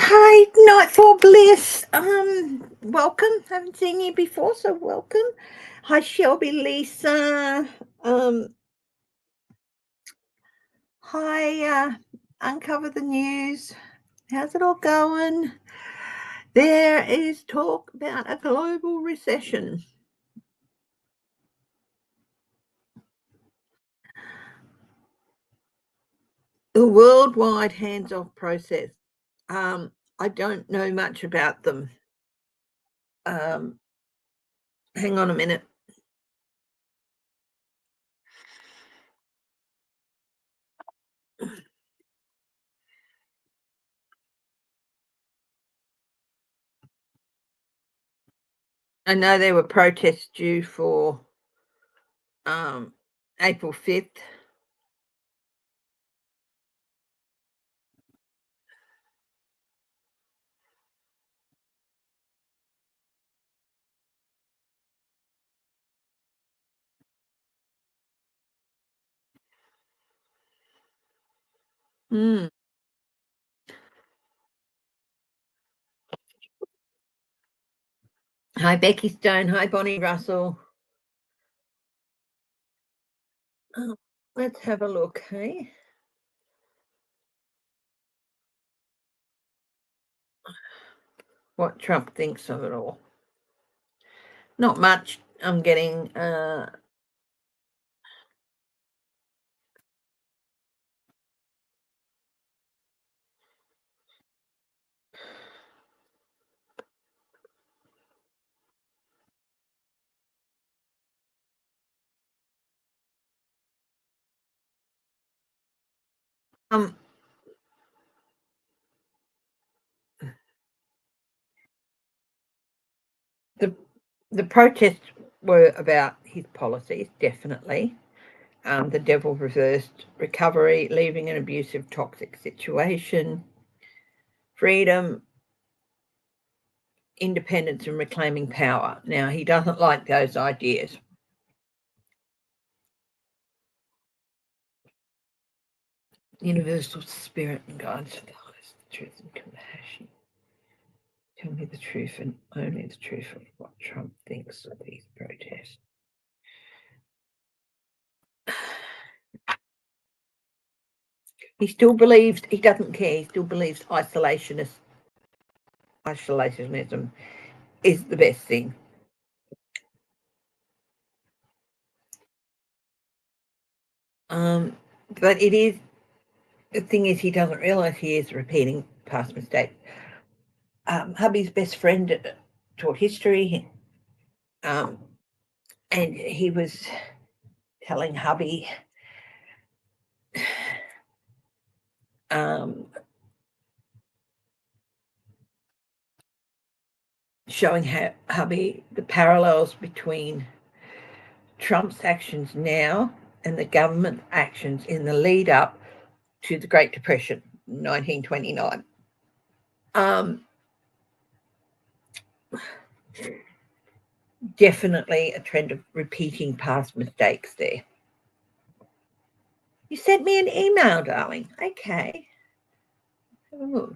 Hi, Nightfall Bliss. Welcome. Haven't seen you before, so welcome. Hi, Shelby, Lisa. Hi, Uncover the News. How's it all going? There is talk about a global recession. The worldwide hands-off process. I don't know much about them. Hang on a minute. I know there were protests due for April 5th. Hmm. Hi, Becky Stone. Hi, Bonnie Russell. Let's have a look, hey? What Trump thinks of it all. Not much. I'm getting the protests were about his policies, definitely. The devil reversed recovery, leaving an abusive, toxic situation, freedom, independence, and reclaiming power. Now, he doesn't like those ideas. Universal spirit and guides for the highest truth and compassion. Tell me the truth and only the truth of what Trump thinks of these protests. He still believes, he doesn't care, he still believes isolationism is the best thing. But it is, the thing is, he doesn't realise he is repeating past mistakes. Hubby's best friend taught history, and he was telling hubby showing hubby the parallels between Trump's actions now and the government actions in the lead up to the Great Depression, 1929. Definitely a trend of repeating past mistakes there. You sent me an email, darling. Okay. Have a look.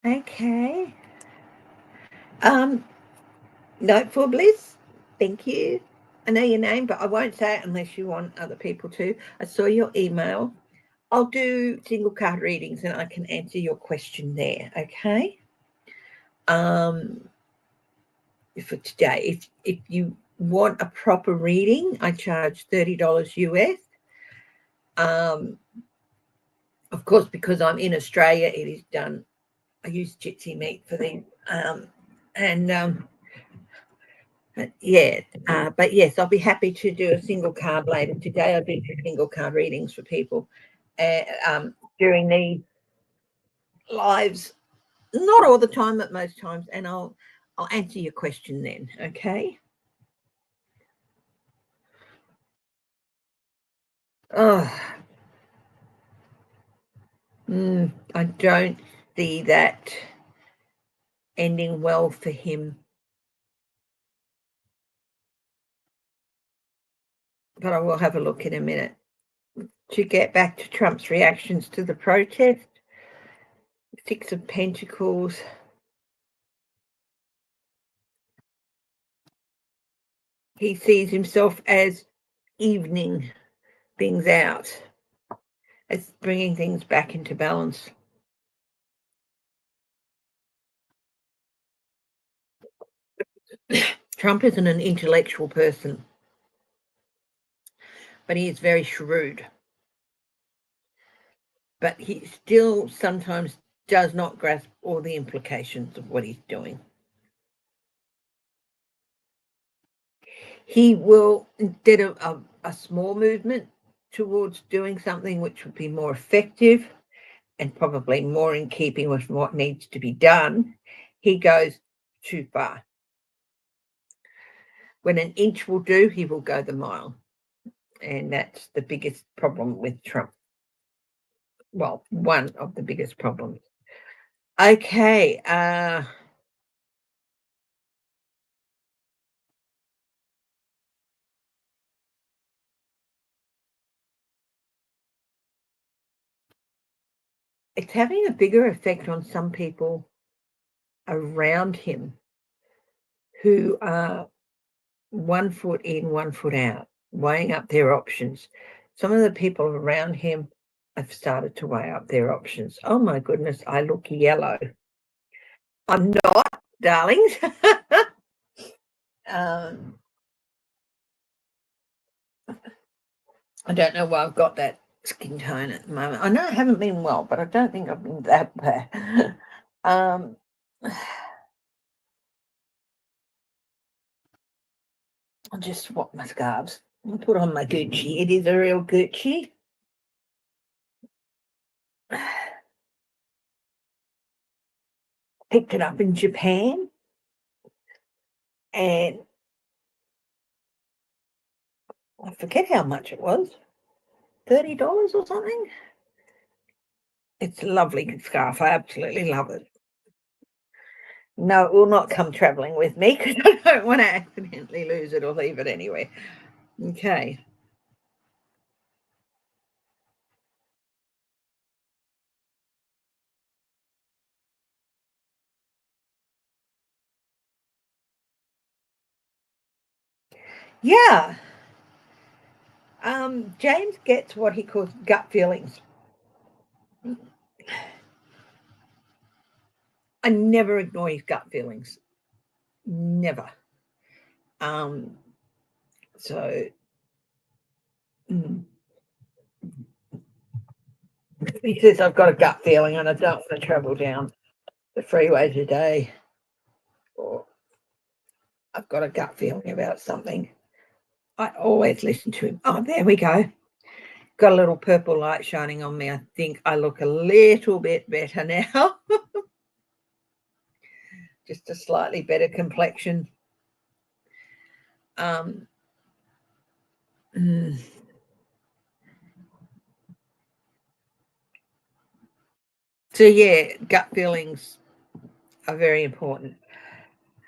Okay. Note for Bliss. Thank you. I know your name, but I won't say it unless you want other people to. I saw your email. I'll do single card readings and I can answer your question there, okay? For today, if you want a proper reading, I charge $30 US. Of course, because I'm in Australia, it is done. I use Jitsi Meat for them, but yes, I'll be happy to do a single card later today. I do single card readings for people during the lives, not all the time, but most times, and I'll answer your question then. Okay. Oh, I don't see that ending well for him. But I will have a look in a minute. To get back to Trump's reactions to the protest, Six of Pentacles. He sees himself as evening things out, as bringing things back into balance. Trump isn't an intellectual person, but he is very shrewd. But he still sometimes does not grasp all the implications of what he's doing. He will, instead of a small movement towards doing something which would be more effective and probably more in keeping with what needs to be done, he goes too far. When an inch will do, he will go the mile. And that's the biggest problem with Trump. Well, one of the biggest problems. Okay. It's having a bigger effect on some people around him who are 1 foot in, 1 foot out, weighing up their options. Some of the people around him have started to weigh up their options. Oh my goodness, I look yellow. I'm not, darlings. I don't know why I've got that skin tone at the moment. I know I haven't been well, but I don't think I've been that bad. I'll just swap my scarves and put on my Gucci. It is a real Gucci. Picked it up in Japan, and I forget how much it was, $30 or something. It's a lovely scarf. I absolutely love it. No, it will not come traveling with me because I don't want to accidentally lose it or leave it anywhere. Okay. Yeah. James gets what he calls gut feelings. I never ignore his gut feelings. Never. So he says, I've got a gut feeling and I don't want to travel down the freeway today, or I've got a gut feeling about something. I always listen to him. Oh, there we go. Got a little purple light shining on me. I think I look a little bit better now. Just a slightly better complexion. So yeah, gut feelings are very important.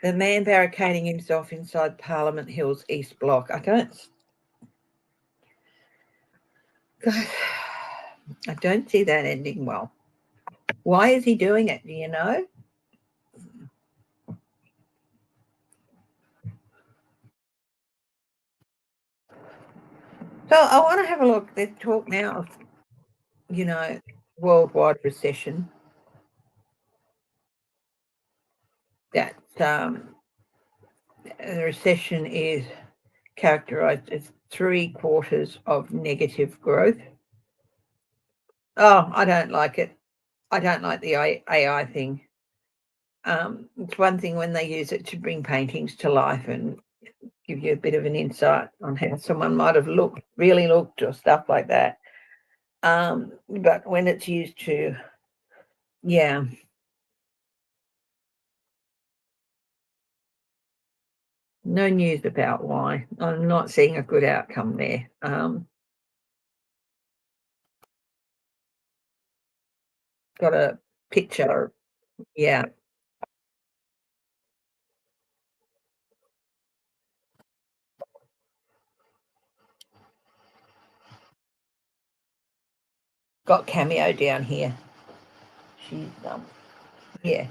The man barricading himself inside Parliament Hill's East Block. I don't see that ending well. Why is he doing it? Do you know? So I want to have a look. Let's talk now of, worldwide recession. That the recession is characterized as 3/4 of negative growth. Oh, I don't like it. I don't like the AI thing. It's one thing when they use it to bring paintings to life and give you a bit of an insight on how someone might have really looked or stuff like that. But when it's used to, yeah. No news about why. I'm not seeing a good outcome there. Got a picture. Yeah. Got Cameo down here. She's yeah.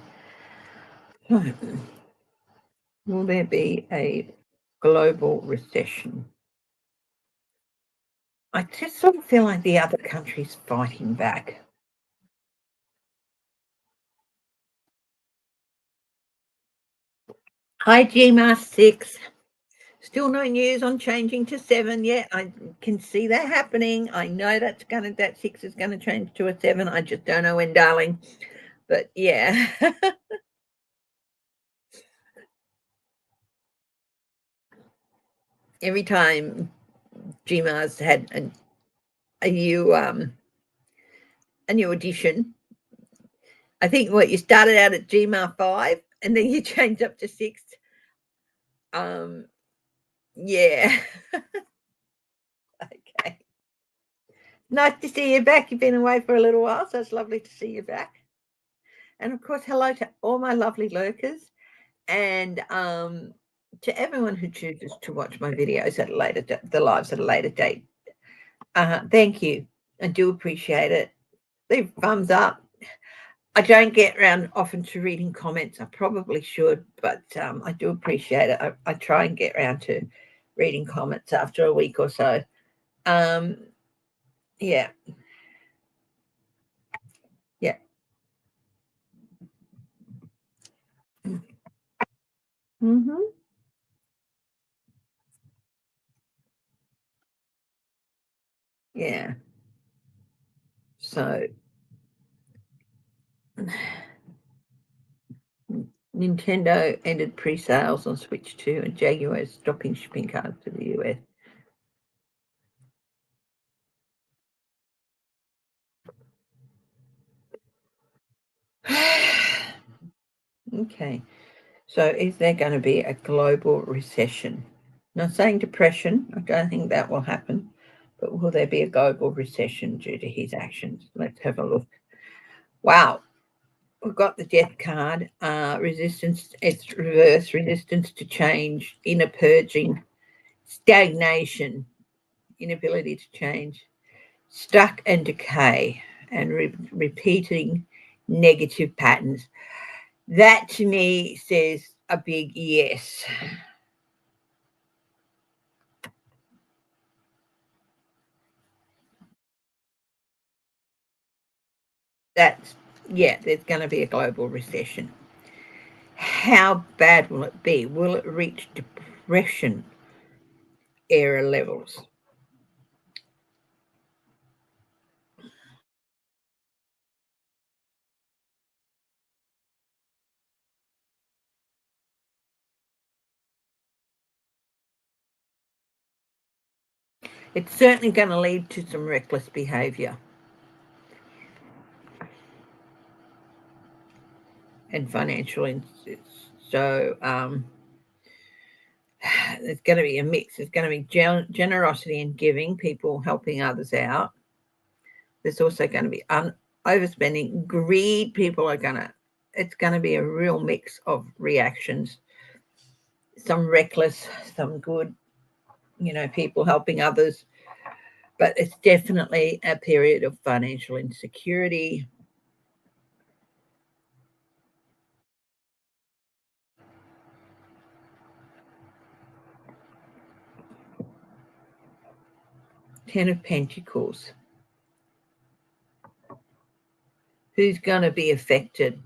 Will there be a global recession? I just sort of feel like the other country's fighting back. Hi, GMAS6. Still no news on changing to 7 yet. I can see that happening. I know that 6 is gonna change to a 7. I just don't know when, darling. But yeah. Every time GMA's had a new edition, I think what you started out at GMA 5 and then you changed up to 6. Um, yeah. Okay. Nice to see you back. You've been away for a little while, so it's lovely to see you back. And of course, hello to all my lovely lurkers and to everyone who chooses to watch my videos at a later the lives at a later date. Thank you. I do appreciate it. Leave thumbs up. I don't get around often to reading comments. I probably should, but I do appreciate it. I try and get around to reading comments after a week or so. Yeah. Yeah. Mm-hmm. Yeah. So Nintendo ended pre-sales on Switch 2 and Jaguar is stopping shipping cards to the US. Okay. So is there going to be a global recession? Not saying depression. I don't think that will happen. But will there be a global recession due to his actions? Let's have a look. Wow. We've got the death card. Resistance, it's reverse. Resistance to change. Inner purging. Stagnation. Inability to change. Stuck and decay. And repeating negative patterns. That to me says a big yes. That's, yeah, there's going to be a global recession. How bad will it be? Will it reach depression era levels? It's certainly going to lead to some reckless behavior and financial instances. So there's going to be a mix. There's going to be generosity and giving, people helping others out. There's also going to be overspending, greed. People are going to, it's going to be a real mix of reactions. Some reckless, some good, people helping others. But it's definitely a period of financial insecurity. Ten of Pentacles. Who's going to be affected?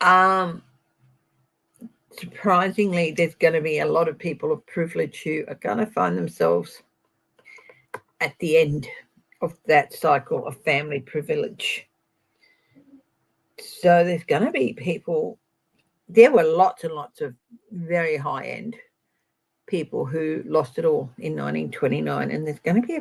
Um, Surprisingly, there's going to be a lot of people of privilege who are going to find themselves at the end of that cycle of family privilege. So there's going to be people, there were lots and lots of very high end people who lost it all in 1929, and there's going to be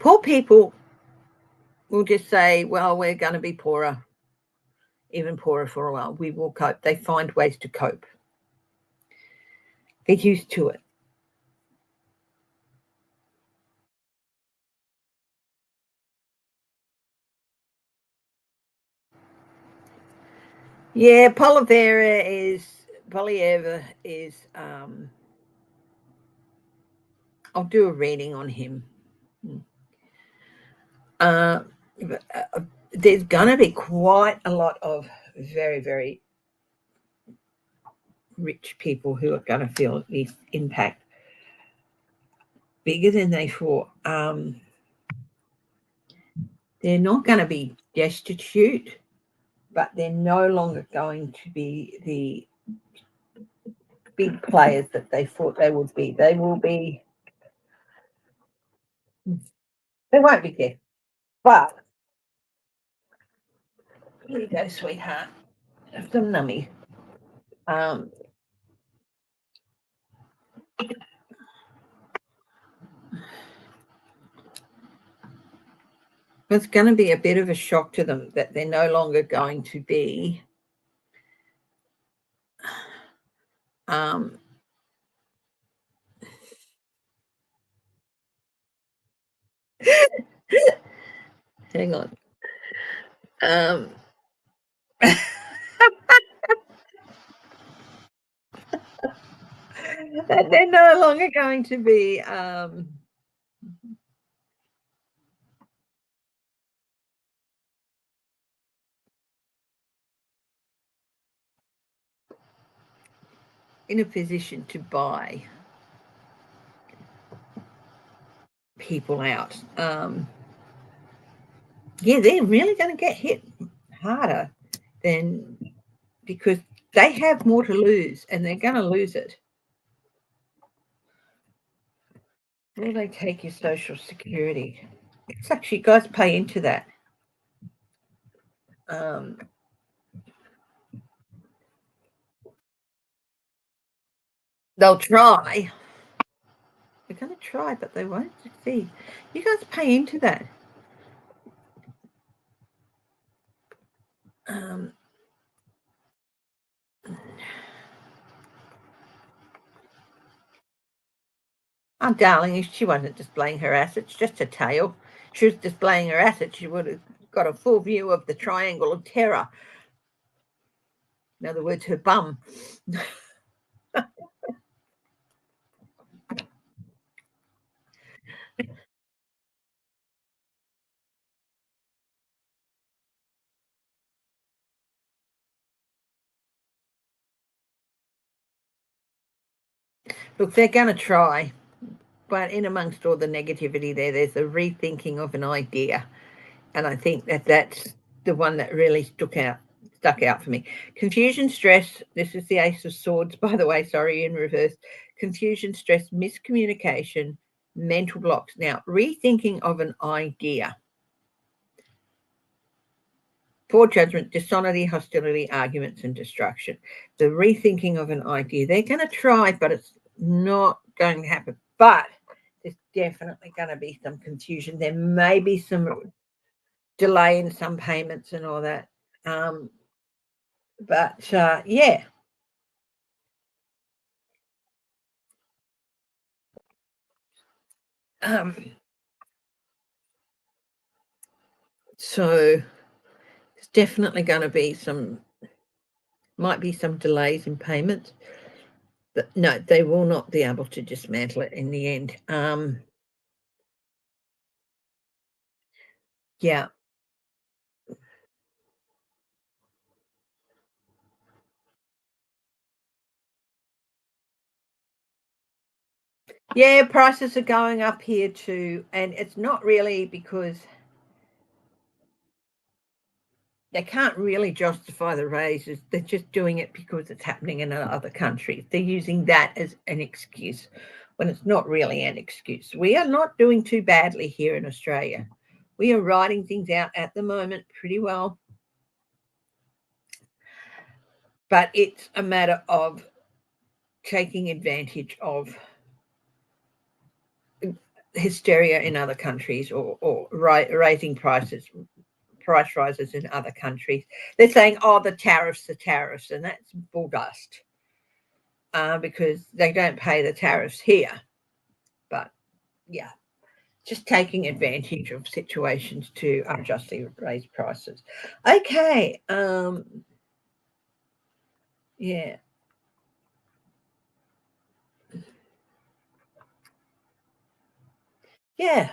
poor people will just say, well, we're going to be poorer. even poorer for a while. We will cope. They find ways to cope. They're used to it. Yeah, Polyeva is I'll do a reading on him. Uh, there's going to be quite a lot of very, very rich people who are going to feel this impact bigger than they thought. They're not going to be destitute, but they're no longer going to be the big players that they thought they would be. They won't be there. But here you go, sweetheart. Have some nummy. It's going to be a bit of a shock to them that they're no longer going to be hang on. That they're no longer going to be in a position to buy people out. Yeah, they're really going to get hit harder than because they have more to lose and they're going to lose it. Will they take your Social Security? It's actually, you guys pay into that. They'll try. They're going to try, but they won't succeed. You guys pay into that. Oh, darling, if she wasn't displaying her assets, just her tail. If she was displaying her assets, she would have got a full view of the triangle of terror. In other words, her bum. Look, they're going to try, but in amongst all the negativity there's a rethinking of an idea. And I think that's the one that really stuck out for me. Confusion, stress. This is the Ace of Swords, by the way. Sorry, in reverse. Confusion, stress, miscommunication, mental blocks. Now, rethinking of an idea. Poor judgment, dishonesty, hostility, arguments, and destruction. The rethinking of an idea. They're going to try, but it's not going to happen. But there's definitely going to be some confusion. There may be some delay in some payments and all that. But yeah. So there's definitely going to be might be some delays in payments. But no, they will not be able to dismantle it in the end. Yeah. Yeah, prices are going up here too. And it's not really because they can't really justify the raises. They're just doing it because it's happening in other countries. They're using that as an excuse when it's not really an excuse. We are not doing too badly here in Australia. We are riding things out at the moment pretty well. But it's a matter of taking advantage of hysteria in other countries or raising prices price rises in other countries. They're saying, oh, the tariffs, and that's bull dust because they don't pay the tariffs here. But yeah, just taking advantage of situations to unjustly raise prices. Okay. Yeah. Yeah.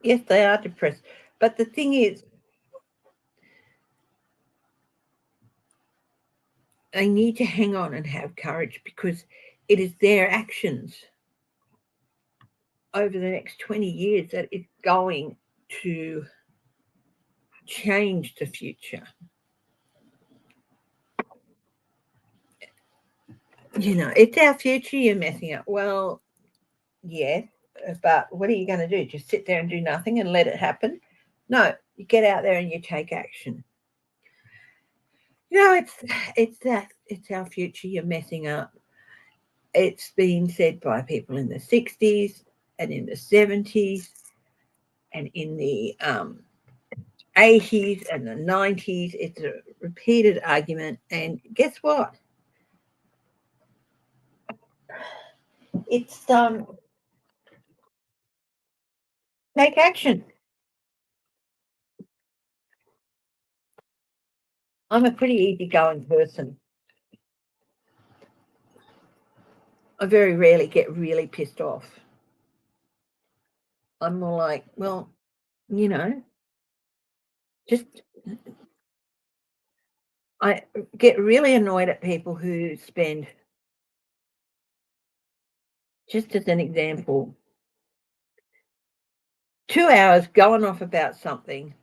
Yes, they are depressed. But the thing is, they need to hang on and have courage because it is their actions over the next 20 years that is going to change the future. You know, it's our future you're messing up. Well, yeah, but what are you going to do? Just sit there and do nothing and let it happen? No, you get out there and you take action. You know, it's our future you're messing up. It's been said by people in the 60s and in the 70s and in the 80s and the 90s. It's a repeated argument. And guess what? It's take action. I'm a pretty easygoing person. I very rarely get really pissed off. I'm more like, well, you know, just I get really annoyed at people who spend, just as an example, 2 hours going off about something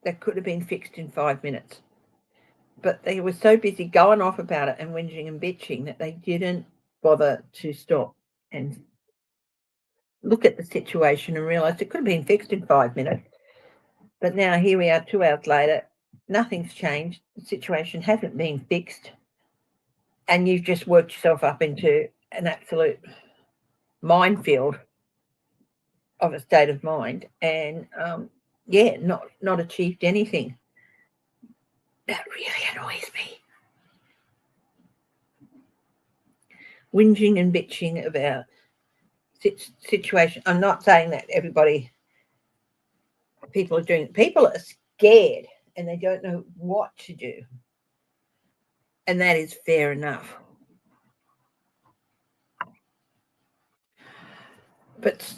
that could have been fixed in 5 minutes. But they were so busy going off about it and whinging and bitching that they didn't bother to stop and look at the situation and realize it could have been fixed in 5 minutes. But now here we are 2 hours later, nothing's changed, the situation hasn't been fixed, and you've just worked yourself up into an absolute minefield of a state of mind and not achieved anything. That really annoys me. Whinging and bitching about situation. I'm not saying that people are scared and they don't know what to do. And that is fair enough. But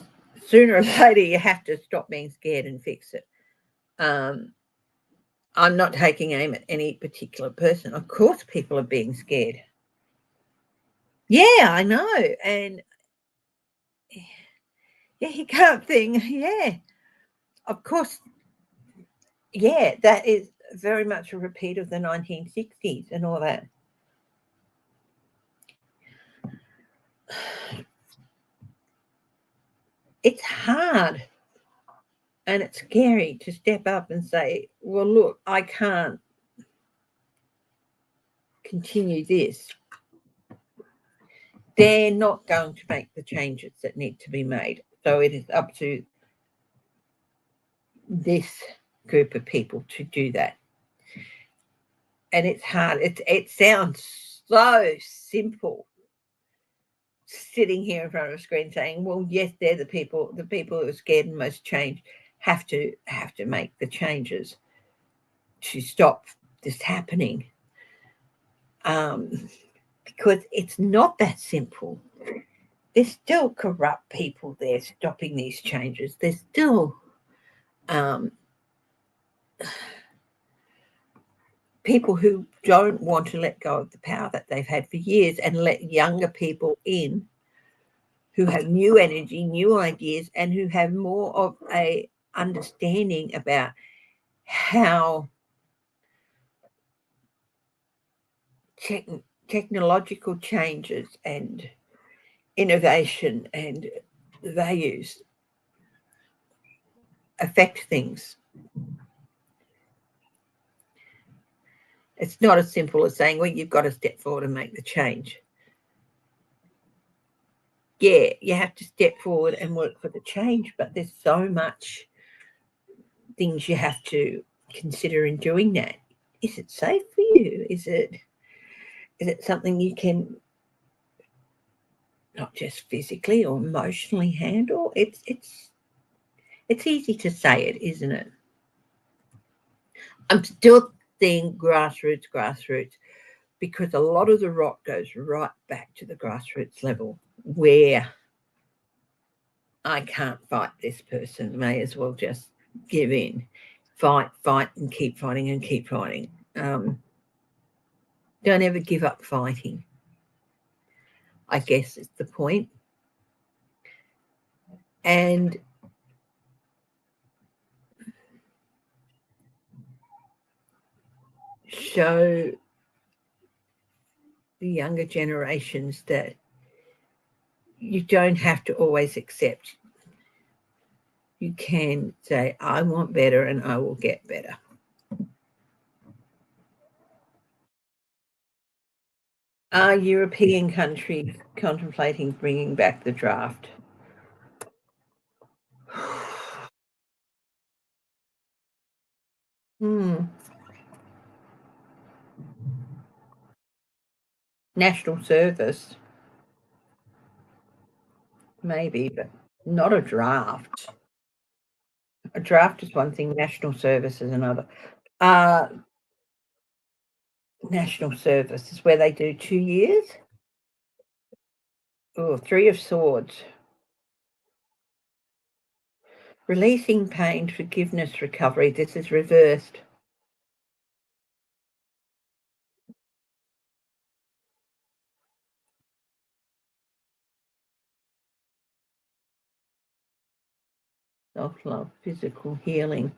sooner or later, you have to stop being scared and fix it. I'm not taking aim at any particular person. Of course, people are being scared. Yeah, I know. And yeah, you can't think. Yeah, of course. Yeah, that is very much a repeat of the 1960s and all that. It's hard and it's scary to step up and say, well, look, I can't continue this. They're not going to make the changes that need to be made. So it is up to this group of people to do that. And it's hard. It sounds so simple sitting here in front of a screen saying, well, yes, they're the people who are scared and most change have to make the changes to stop this happening. Because it's not that simple. There's still corrupt people there stopping these changes. There's still people who don't want to let go of the power that they've had for years and let younger people in who have new energy, new ideas, and who have more of a understanding about how technological changes and innovation and values affect things. It's not as simple as saying, well, you've got to step forward and make the change. Yeah, you have to step forward and work for the change, but there's things you have to consider in doing that. Is it safe for you? Is it something you can not just physically or emotionally handle? It's easy to say it, isn't it? I'm still seeing grassroots, because a lot of the rot goes right back to the grassroots level, where I can't fight this person, may as well just give in. Fight, and keep fighting and keep fighting. Don't ever give up fighting, I guess is the point. And show the younger generations that you don't have to always accept. You can say, I want better and I will get better. Are European countries contemplating bringing back the draft? National service, maybe, but not a draft. A draft is one thing, national service is another. National service is where they do 2 years. Oh, Three of Swords. Releasing pain, forgiveness, recovery. This is reversed. Self-love, physical healing.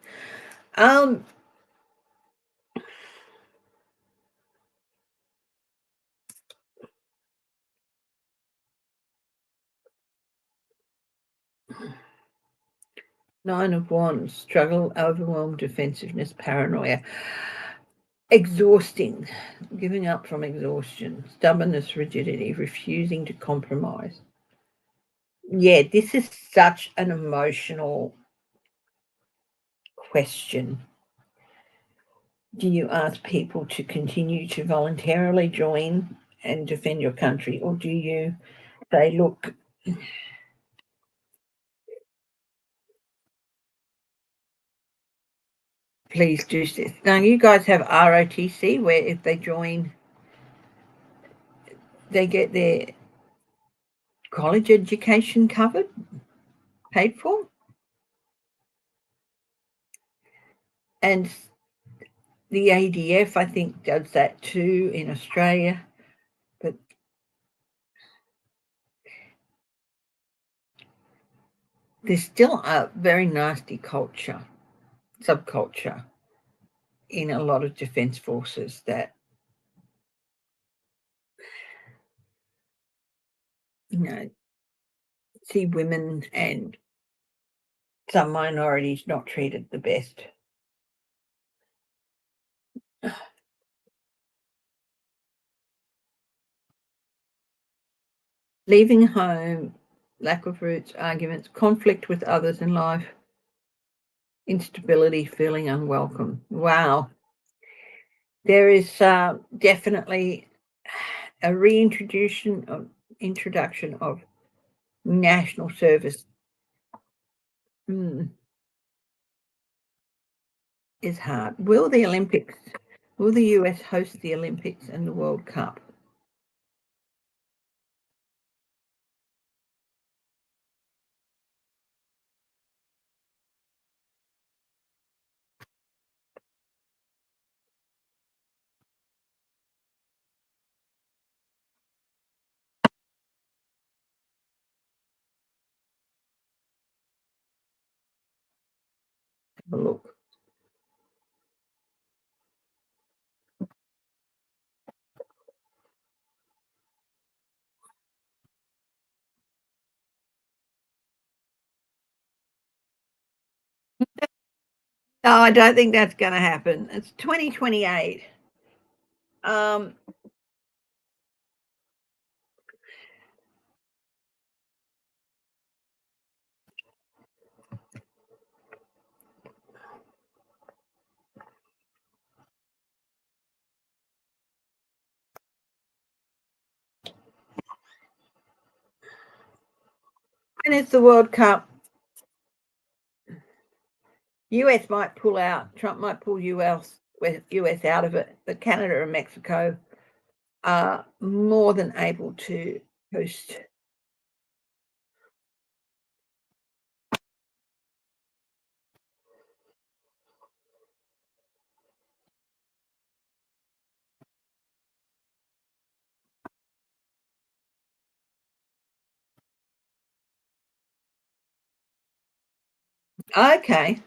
Nine of Wands, struggle, overwhelm, defensiveness, paranoia. Exhausting, giving up from exhaustion, stubbornness, rigidity, refusing to compromise. Yeah, this is such an emotional question. Do you ask people to continue to voluntarily join and defend your country, or do you say, look, please do this? Now, you guys have ROTC, where if they join, they get their college education covered, paid for. And the ADF, I think, does that too in Australia. But there's still a very nasty subculture in a lot of defence forces that, see women and some minorities not treated the best. Leaving home, lack of roots, arguments, conflict with others in life, instability, feeling unwelcome. Wow. There is definitely a introduction of national service. Is hard. Will the US host the Olympics and the World Cup? Have a look. No, I don't think that's going to happen. It's 2028. Um, when is the World Cup? US might pull out. Trump might pull US out of it, but Canada and Mexico are more than able to host. Okay.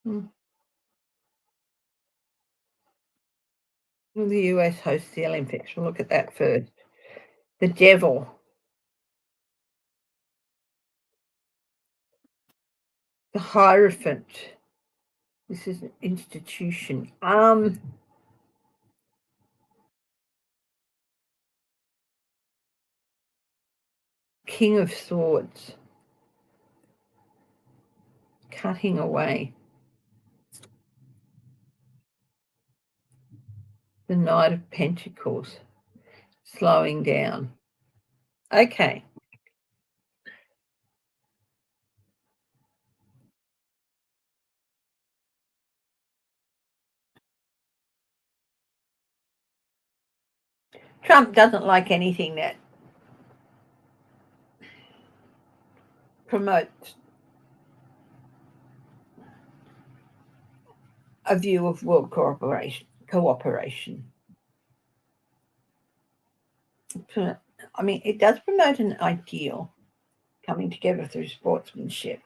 Will the US host the Olympics? We'll look at that first. The devil. The Hierophant. This is an institution. King of Swords. Cutting away. The Knight of Pentacles. Slowing down. Okay. Trump doesn't like anything that promotes a view of world cooperation. I mean, it does promote an ideal coming together through sportsmanship.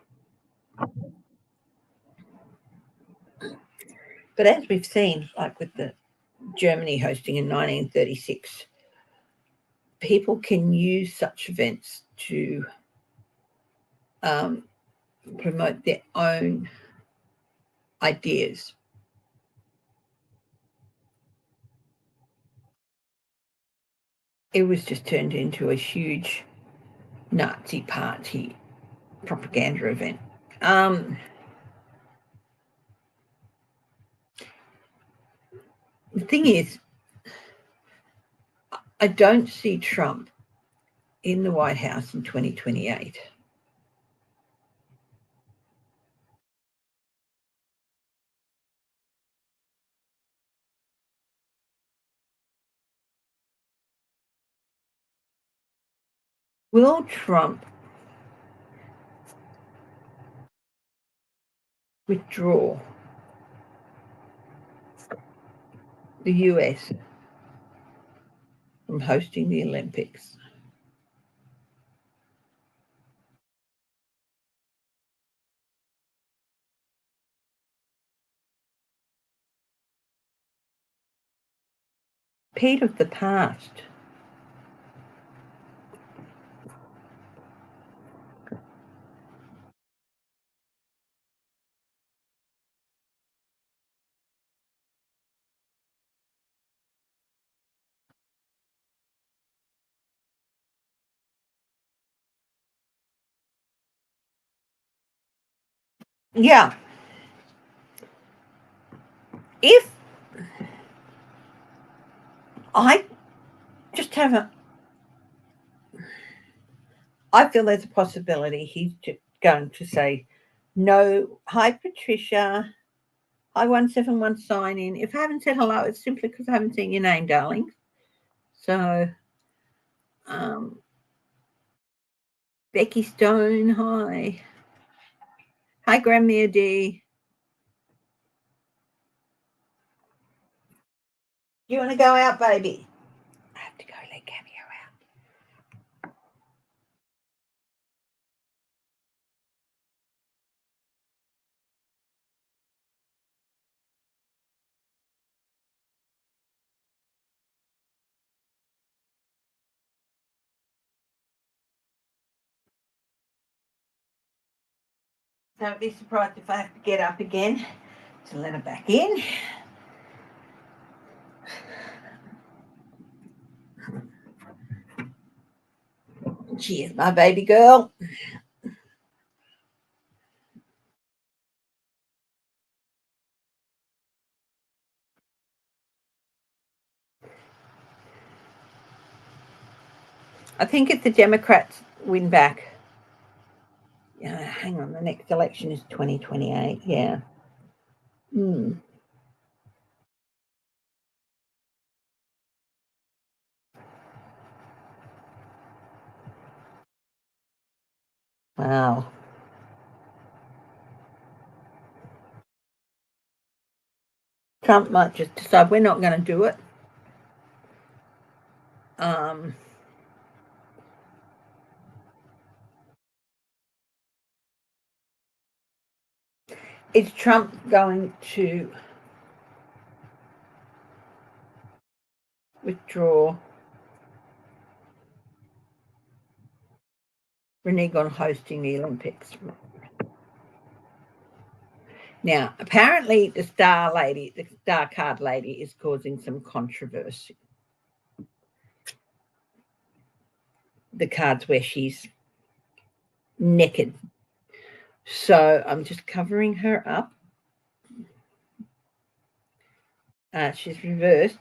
But as we've seen, like with the Germany hosting in 1936, people can use such events to promote their own ideas. It was just turned into a huge Nazi party propaganda event. The thing is, I don't see Trump in the White House in 2028. Will Trump withdraw the US from hosting the Olympics? Pete of the past. Yeah. If I just have a, I feel there's a possibility he's just going to say, no, hi, Patricia. Hi, 171 sign in. If I haven't said hello, it's simply because I haven't seen your name, darling. So, Becky Stone, hi. Hi, Grandmere D. You want to go out, baby? I have to go let Cameo out. Don't be surprised if I have to get up again to let her back in. Cheers, my baby girl. I think if the Democrats win back. Hang on, the next election is 2028. Yeah. Wow. Trump might just decide we're not going to do it. Is Trump going to withdraw, renege on hosting the Olympics? Now, apparently the star card lady is causing some controversy. The cards where she's naked. So I'm just covering her up. She's reversed.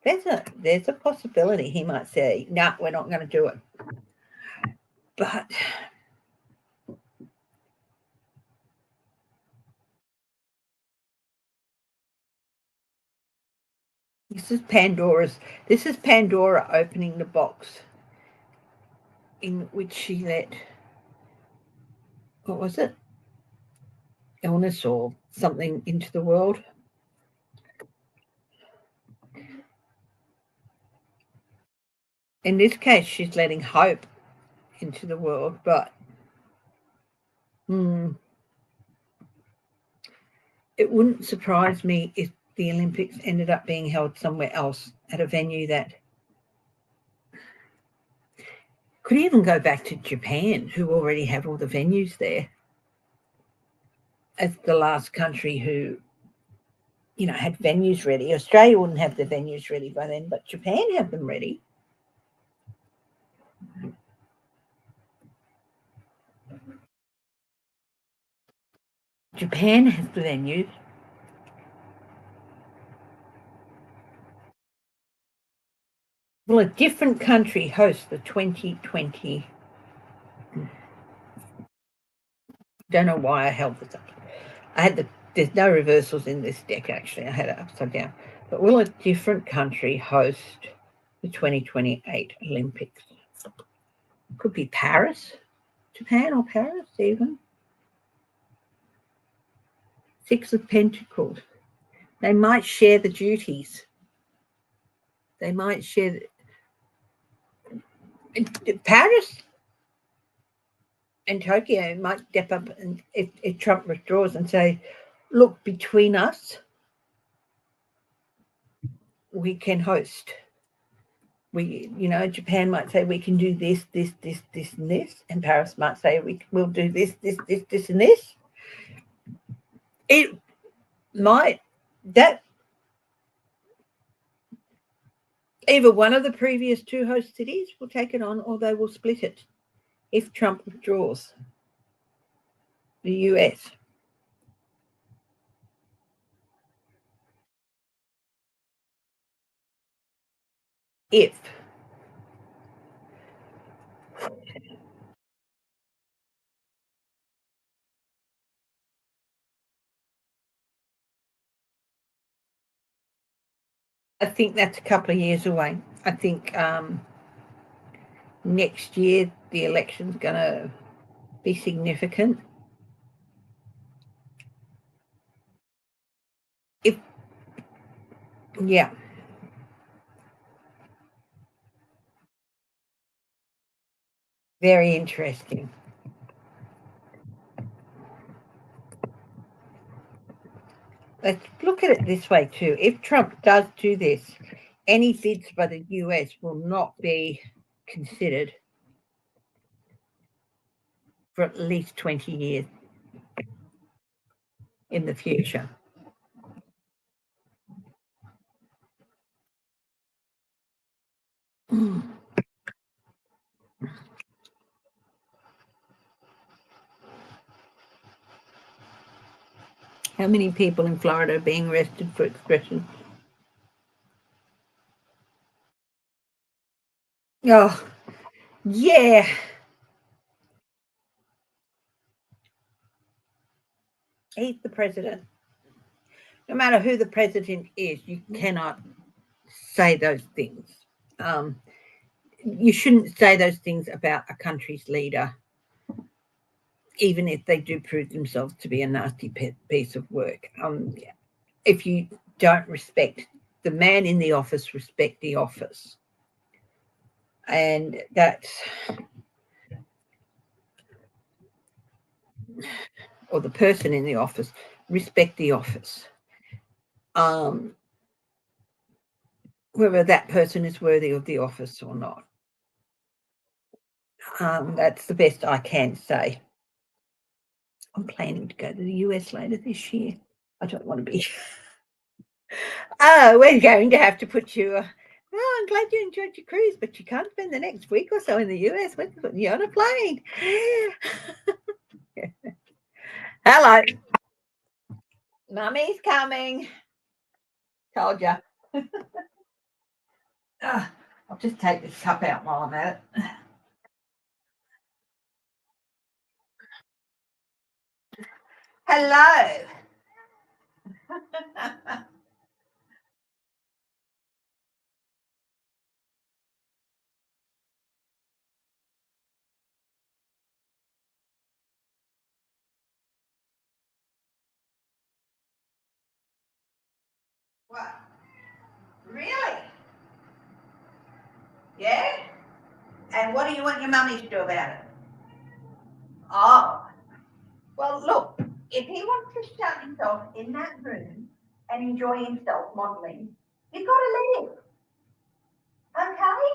There's a possibility he might say, no, we're not going to do it. But this is Pandora opening the box in which she let, what was it? Illness or something into the world. In this case, she's letting hope into the world, but it wouldn't surprise me if the Olympics ended up being held somewhere else at a venue that could even go back to Japan, who already have all the venues there, as the last country who, had venues ready. Australia wouldn't have the venues ready by then, but Japan have them ready. Japan has the venues. Will a different country host the 2020? Don't know why I held this up. There's no reversals in this deck, actually. I had it upside down. But will a different country host the 2028 Olympics? Could be Paris, Japan or Paris even. Six of Pentacles. They might share the duties. They might share. Paris and Tokyo might step up, and if Trump withdraws and say, look, between us, we can host. Japan might say we can do this, and this, and Paris might say we'll do this, and this. It might, that either one of the previous two host cities will take it on, or they will split it if Trump withdraws. The US. If. I think that's a couple of years away. I think next year the election's going to be significant. Yeah. Very interesting. Let's look at it this way too. If Trump does do this, any bids by the US will not be considered for at least 20 years in the future. How many people in Florida are being arrested for expression? Oh, Yeah. He's the president. No matter who the president is, you cannot say those things. Um, you shouldn't say those things about a country's leader, even if they do prove themselves to be a nasty piece of work. If you don't respect the man in the office, respect the office. And that's, or the person in the office, respect the office. Whether that person is worthy of the office or not. That's the best I can say. I'm planning to go to the US later this year. I don't want to be. Oh, we're going to have to put you. Oh, I'm glad you enjoyed your cruise, but you can't spend the next week or so in the US. We're putting you on a plane. Hello. Mummy's coming. Told you. I'll just take this cup out while I'm at it. Hello. What? Really? Yeah? And what do you want your mummy to do about it? Oh, well, look, if he wants to shut himself in that room and enjoy himself modelling, you've got to let him. Okay?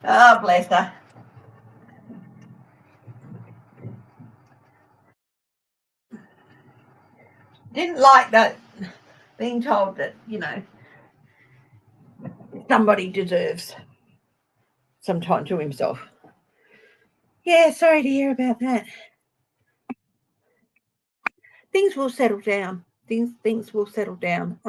Oh, bless her. Didn't like that, being told that, somebody deserves some time to himself. Yeah, sorry to hear about that. Things will settle down. Things will settle down.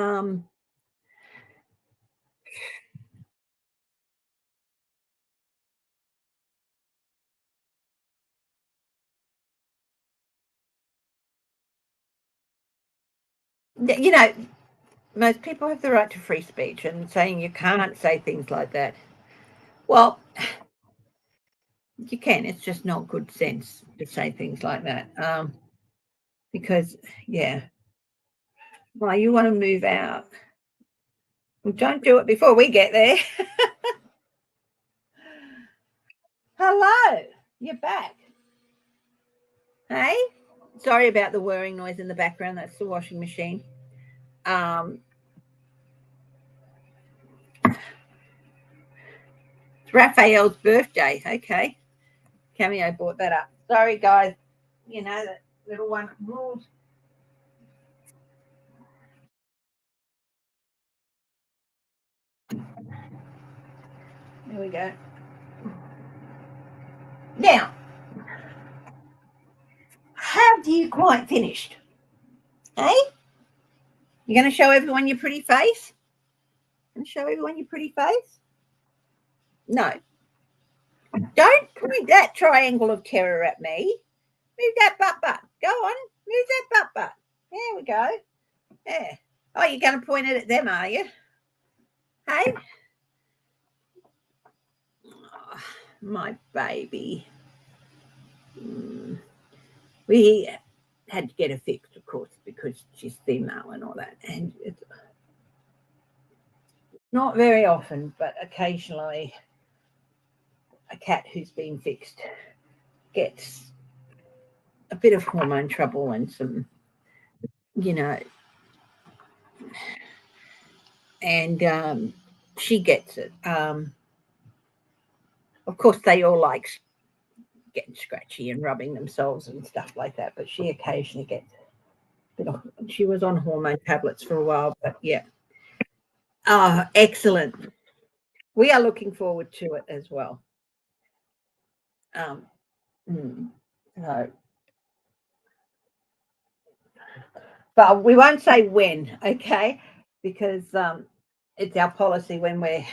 You know, most people have the right to free speech, and saying you can't say things like that. Well, you can. It's just not good sense to say things like that. Because, yeah, well, you want to move out. Well, don't do it before we get there. Hello, you're back. Hey, sorry about the whirring noise in the background. That's the washing machine. It's Raphael's birthday. Okay, Cameo brought that up. Sorry, guys. That little one rules. There we go. Now, have you quite finished? Hey, you're going to show everyone your pretty face? Going to show everyone your pretty face? No. Don't point that triangle of terror at me. Move that butt. Go on. Move that butt. There we go. Yeah. Oh, you're going to point it at them, are you? Hey? Oh, my baby. We had to get her fixed, of course, because she's female and all that. And it's not very often, but occasionally a cat who's been fixed gets a bit of hormone trouble and some, and she gets it. Of course, they all like getting scratchy and rubbing themselves and stuff like that, but she occasionally gets a bit of, she was on hormone tablets for a while, but yeah. Oh, excellent. We are looking forward to it as well. So, but we won't say when, okay? Because it's our policy when we're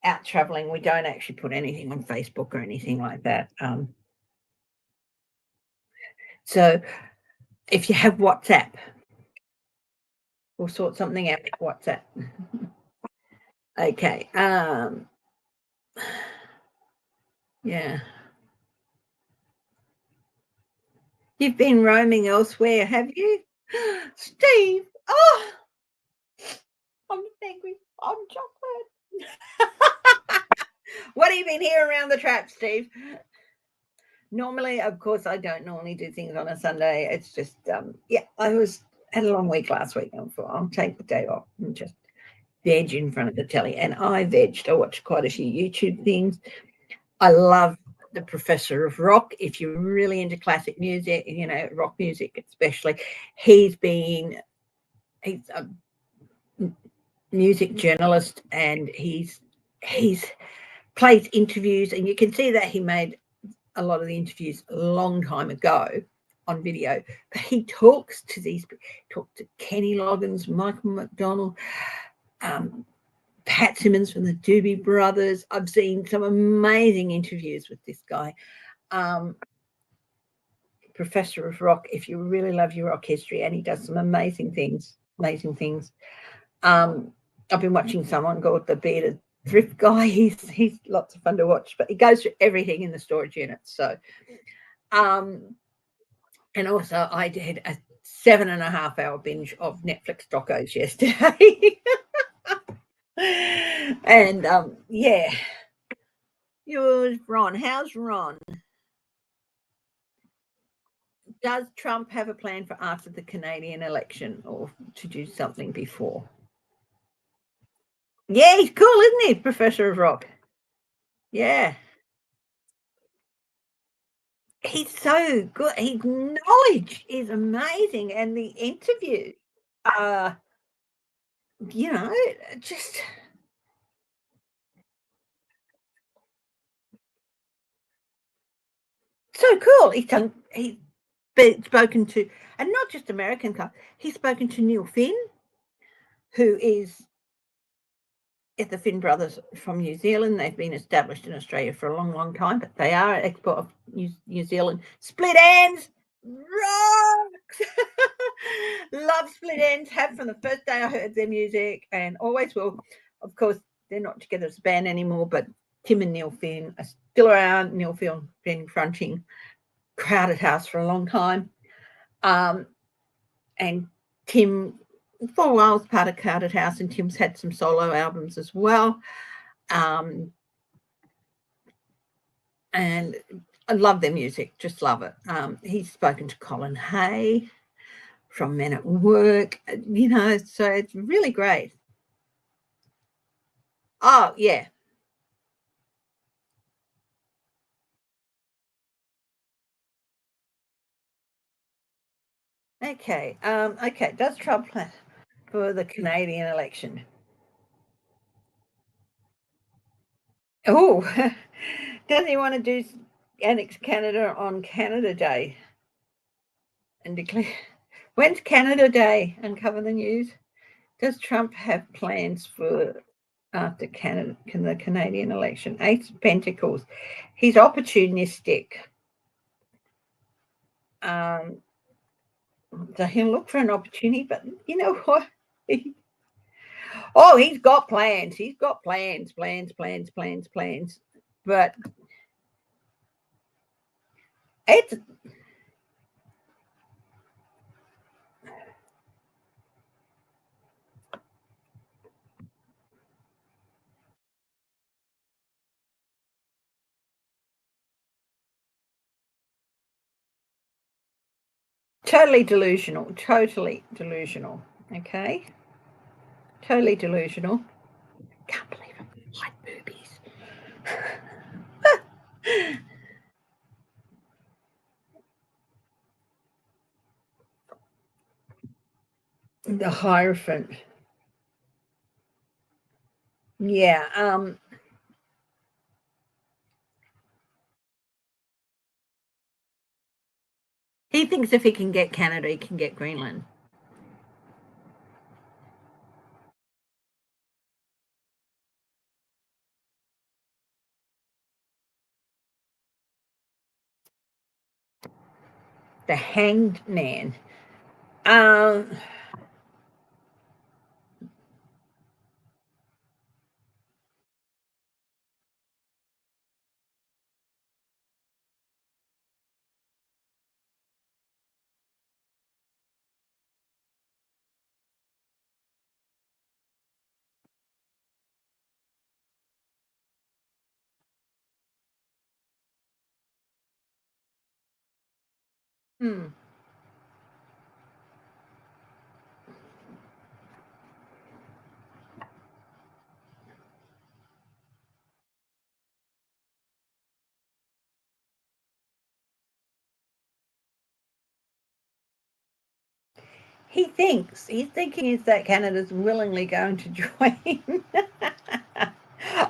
out traveling, we don't actually put anything on Facebook or anything like that. So if you have WhatsApp, we'll sort something out with WhatsApp. Okay. Yeah. You've been roaming elsewhere, have you? Steve. Oh, I'm angry. I'm chocolate. What have you been here around the trap, Steve? Normally, of course, I don't normally do things on a Sunday. It's just, yeah, had a long week last week. I'll take the day off and just veg in front of the telly. And I vegged. I watched quite a few YouTube things. I love the Professor of Rock. If you're really into classic music, rock music especially, he's a music journalist, and he's plays interviews, and you can see that he made a lot of the interviews a long time ago on video, but he talks to Kenny Loggins, Michael McDonald, Pat Simmons from the Doobie Brothers. I've seen some amazing interviews with this guy. Professor of Rock, if you really love your rock history, and he does some amazing things. I've been watching someone called the Bearded Thrift Guy. He's lots of fun to watch, but he goes through everything in the storage unit. So, and also I did a 7.5-hour binge of Netflix docos yesterday. And yeah. Yours, Ron. How's Ron? Does Trump have a plan for after the Canadian election, or to do something before? Yeah, he's cool, isn't he, Professor of Rock? Yeah. He's so good. His knowledge is amazing, and the interview, just so cool. He's spoken to, and not just American cop. He's spoken to Neil Finn, who is at the Finn brothers from New Zealand. They've been established in Australia for a long, long time, but they are an export of New Zealand. Split Ends rocks. Love Split Ends. Have from the first day I heard their music, and always will. Of course, they're not together as a band anymore, but Tim and Neil Finn are still around. Neil Finn been fronting Crowded House for a long time, and Tim for a while was part of Crowded House, and Tim's had some solo albums as well. And I love their music, just love it. He's spoken to Colin Hay from Men at Work, so it's really great. Oh, yeah. Okay. Okay. Does Trump plan for the Canadian election? Oh, does he want to do annex Canada on Canada Day and declare? When's Canada Day? Uncover the news. Does Trump have plans for after the Canadian election? Ace of Pentacles. He's opportunistic. So he'll look for an opportunity, but you know what? He's got plans. He's got plans. But it's totally delusional. Okay. Totally delusional. Can't believe it. Like boobies. The Hierophant. Yeah. He thinks if he can get Canada, he can get Greenland. The Hanged Man. Hmm. He's thinking is that Canada's willingly going to join.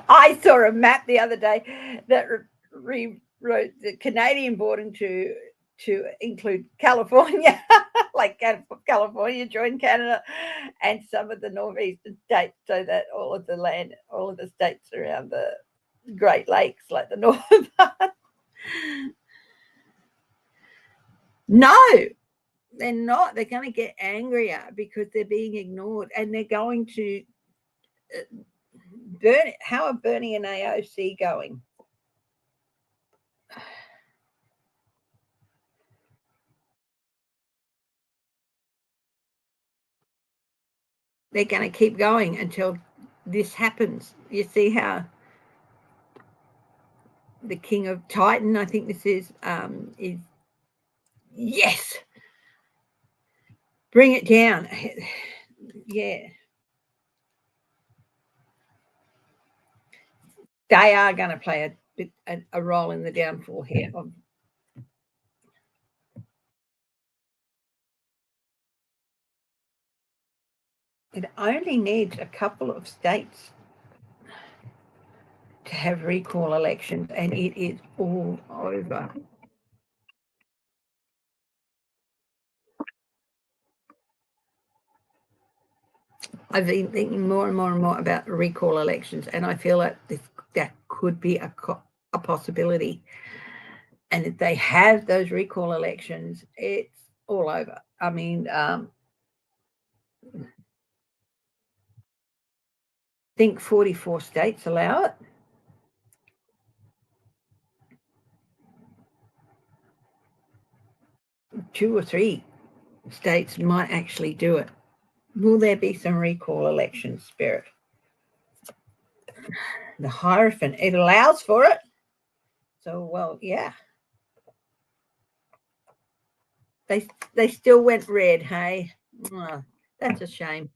I saw a map the other day that rewrote the Canadian border to include California, like California joined Canada, and some of the northeastern states, so that all of the states around the Great Lakes, like the north. No, they're not. They're going to get angrier because they're being ignored, and they're going to burn it. How are Bernie and AOC going? They're going to keep going until this happens. You see how the King of Titan, I think this is yes, bring it down. Yeah, they are going to play a role in the downfall here. It only needs a couple of states to have recall elections, and it is all over. I've been thinking more and more and more about recall elections, and I feel like that could be a possibility. And if they have those recall elections, it's all over. I mean, I think 44 states allow it. 2 or 3 states might actually do it. Will there be some recall elections, Spirit? The Hierophant, it allows for it. So, well, yeah. They still went red, hey? Oh, that's a shame.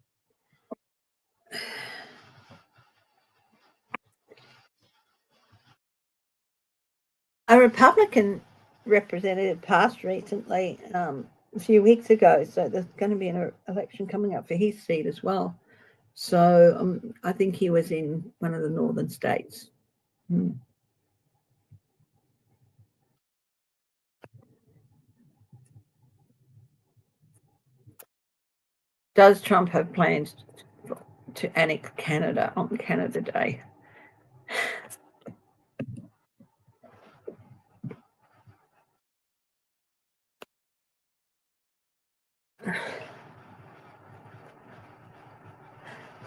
A Republican representative passed recently, a few weeks ago, so there's going to be an election coming up for his seat as well. So I think he was in one of the northern states. Hmm. Does Trump have plans to annex Canada on Canada Day?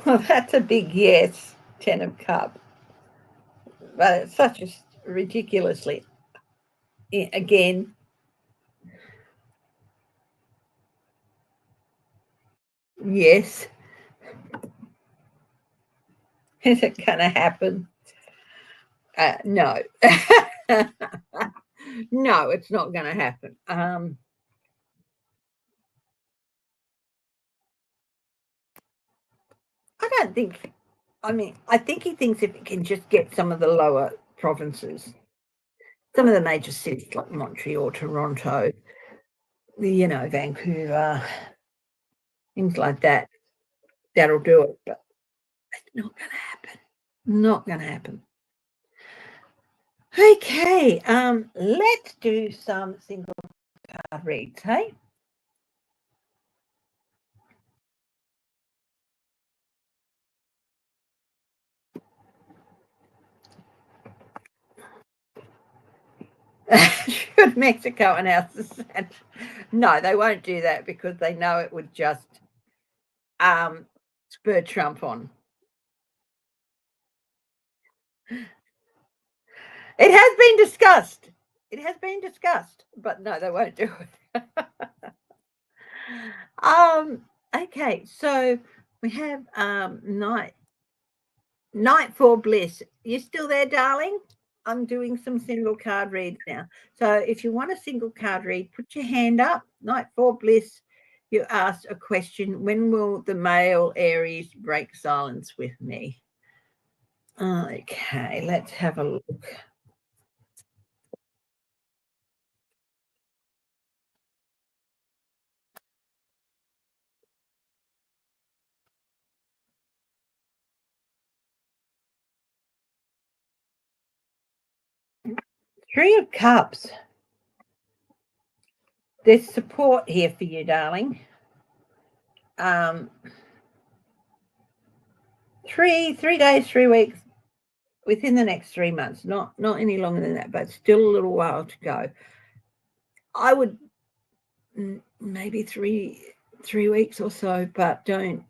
Well, that's a big yes, Ten of Cups. But it's such a ridiculously, again, yes. Is it going to happen? No. No, it's not going to happen. I don't think, I mean, I think he thinks if he can just get some of the lower provinces, some of the major cities like Montreal, Toronto, Vancouver, things like that, that'll do it. But it's not going to happen. Not going to happen. Okay, let's do some single card reads, hey? with Mexico and our society. No, they won't do that because they know it would just spur Trump on. It has been discussed. It has been discussed, but no, they won't do it. Okay, so we have Nightfall Bliss. You still there, darling? I'm doing some single card reads now. So if you want a single card read, put your hand up. Nightfall Bliss, you asked a question. When will the male Aries break silence with me? Okay, let's have a look. Three of Cups. There's support here for you, darling. 3 days, 3 weeks, within the next 3 months, not any longer than that, but still a little while to go. I would maybe three weeks or so, but don't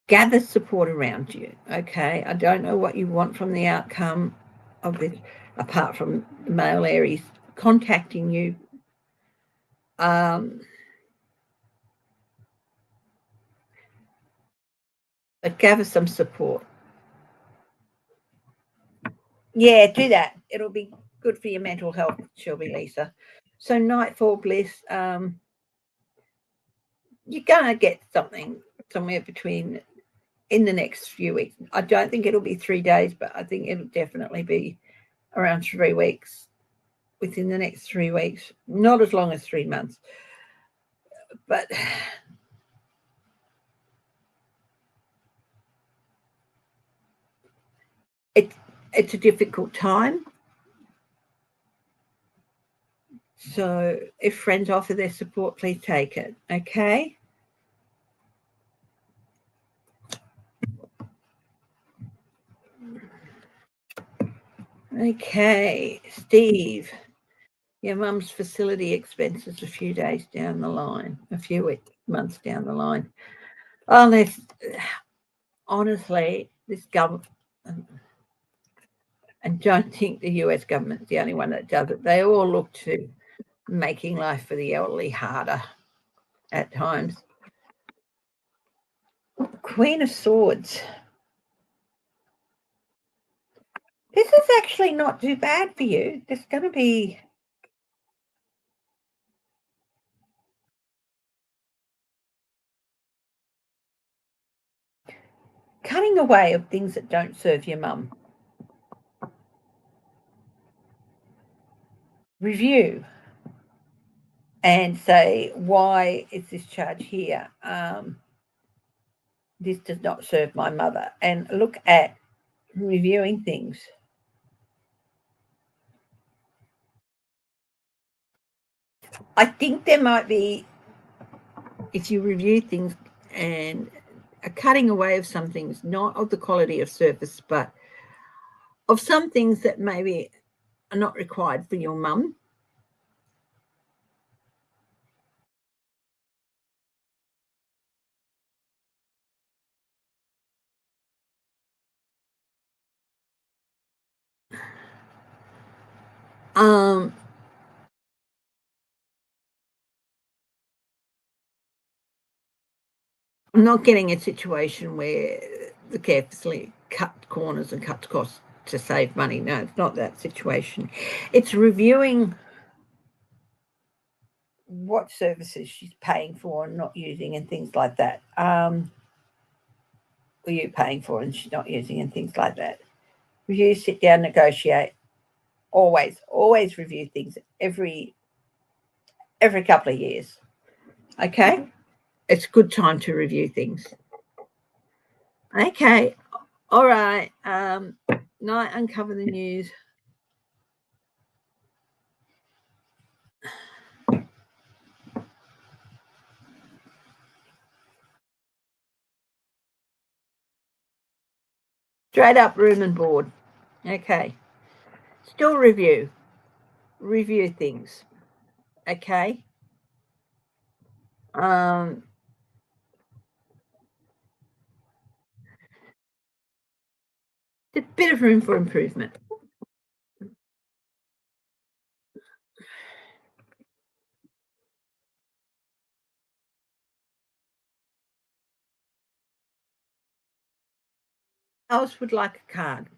gather support around you. Okay, I don't know what you want from the outcome of this, apart from male Aries contacting you. But gather some support. Yeah, do that. It'll be good for your mental health, Shelby Lisa. So Nightfall Bliss, you're gonna get something somewhere between in the next few weeks. I don't think it'll be 3 days, but I think it'll definitely be around 3 weeks, within the next 3 weeks, not as long as 3 months. But it's a difficult time. So if friends offer their support, please take it. Okay. Okay, Steve, your mum's facility expenses a few days down the line, a few months down the line. Oh, honestly, this government, and don't think the US government's the only one that does it. They all look to making life for the elderly harder at times. Queen of Swords. This is actually not too bad for you. There's going to be cutting away of things that don't serve your mum. Review and say, why is this charge here? This does not serve my mother. And look at reviewing things. I think there might be, if you review things and a cutting away of some things, not of the quality of service, but of some things that maybe are not required for your mum. I'm not getting a situation where the care facility cut corners and cut costs to save money. No, it's not that situation. It's reviewing what services she's paying for and not using and things like that. Are you paying for and she's not using and things like that. Review, sit down, negotiate. Always review things every couple of years. Okay? It's a good time to review things. Okay. All right. Night Uncover the News. Straight up room and board. Okay. Still review things. Okay. A bit of room for improvement. Else would like a card.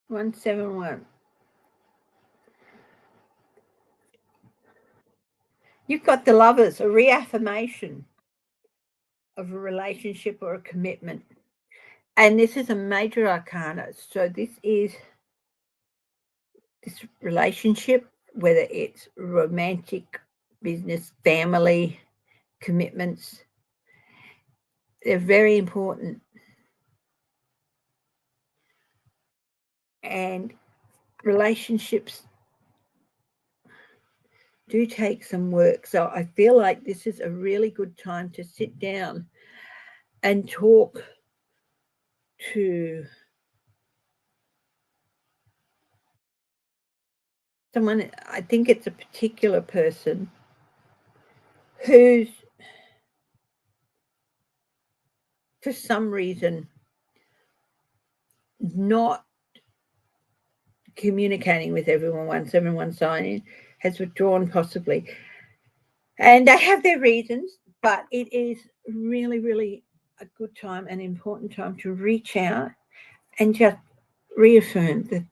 One, 7, 1. You've got the Lovers, a reaffirmation of a relationship or a commitment. And this is a major arcana. So this is this relationship, whether it's romantic, business, family, commitments, they're very important. And relationships do take some work. So I feel like this is a really good time to sit down and talk to someone. I think it's a particular person who's, for some reason, not communicating with everyone. 171 sign-in has withdrawn possibly. And they have their reasons, but it is really, really a good time, an important time to reach out and just reaffirm that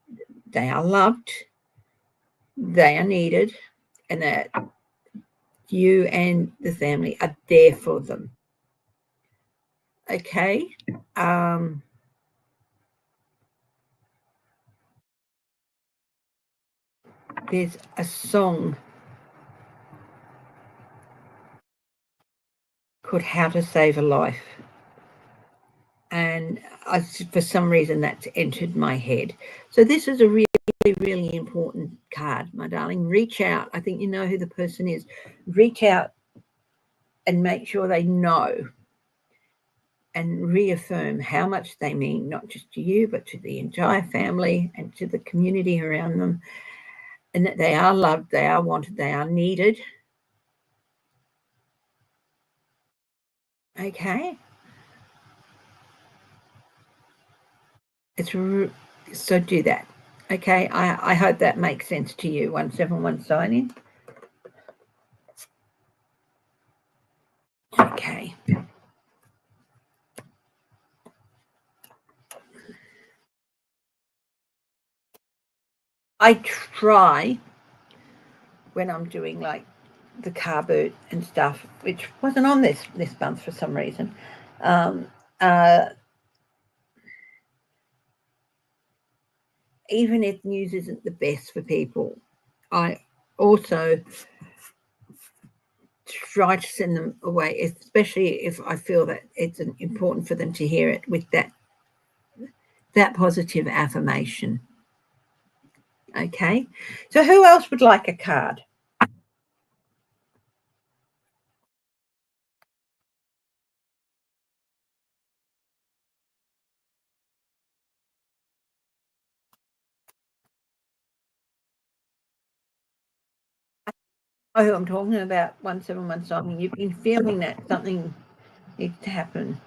they are loved, they are needed, and that you and the family are there for them. Okay. There's a song called How to Save a Life. And for some reason, that's entered my head. So this is a really, really important card, my darling. Reach out. I think you know who the person is. Reach out and make sure they know and reaffirm how much they mean, not just to you, but to the entire family and to the community around them, and that they are loved, they are wanted, they are needed. Okay. So do that. Okay. I hope that makes sense to you. 171 sign in. Okay. I try when I'm doing like the car boot and stuff, which wasn't on this month for some reason. Even if news isn't the best for people, I also try to send them away, especially if I feel that it's important for them to hear it with that positive affirmation. Okay, so who else would like a card? Oh, who I'm talking about, 171 something. You've been feeling that something needs to happen.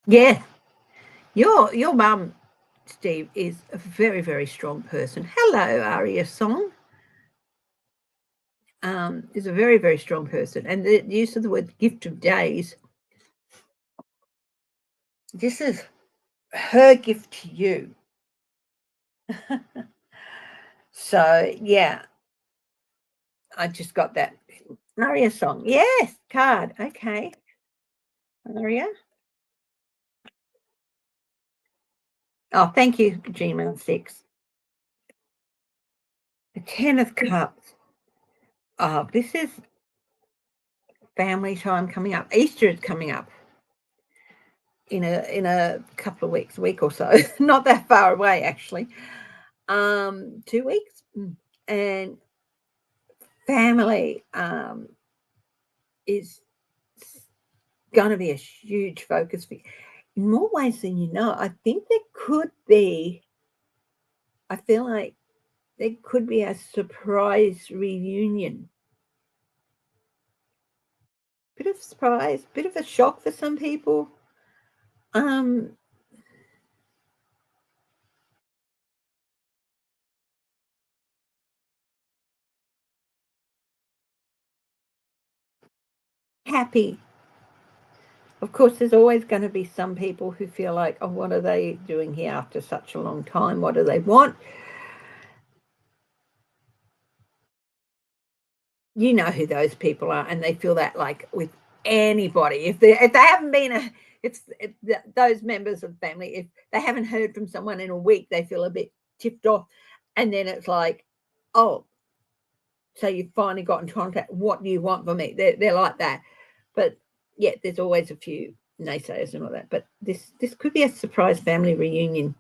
Yeah, your mum Steve is a very, very strong person. Hello, Aria Song. Is a very, very strong person. And the use of the word gift of days, this is her gift to you. So, yeah, I just got that. Aria Song. Yes, card. Okay. Aria. Oh, thank you, Gmail 6. The 10 of Cups. Oh, this is family time coming up. Easter is coming up in a couple of weeks, a week or so. Not that far away, actually. 2 weeks. And family is going to be a huge focus for you in more ways than you know. I think there could be, I feel like there could be a surprise reunion. Bit of surprise, bit of a shock for some people. Happy. Of course, there's always going to be some people who feel like, oh, what are they doing here after such a long time? What do they want? You know who those people are, and they feel that like with anybody. If they haven't been those members of the family, if they haven't heard from someone in a week, they feel a bit tipped off. And then it's like, oh, so you've finally got in contact. What do you want from me? They're like that. But yeah, there's always a few naysayers and all that. But this could be a surprise family reunion.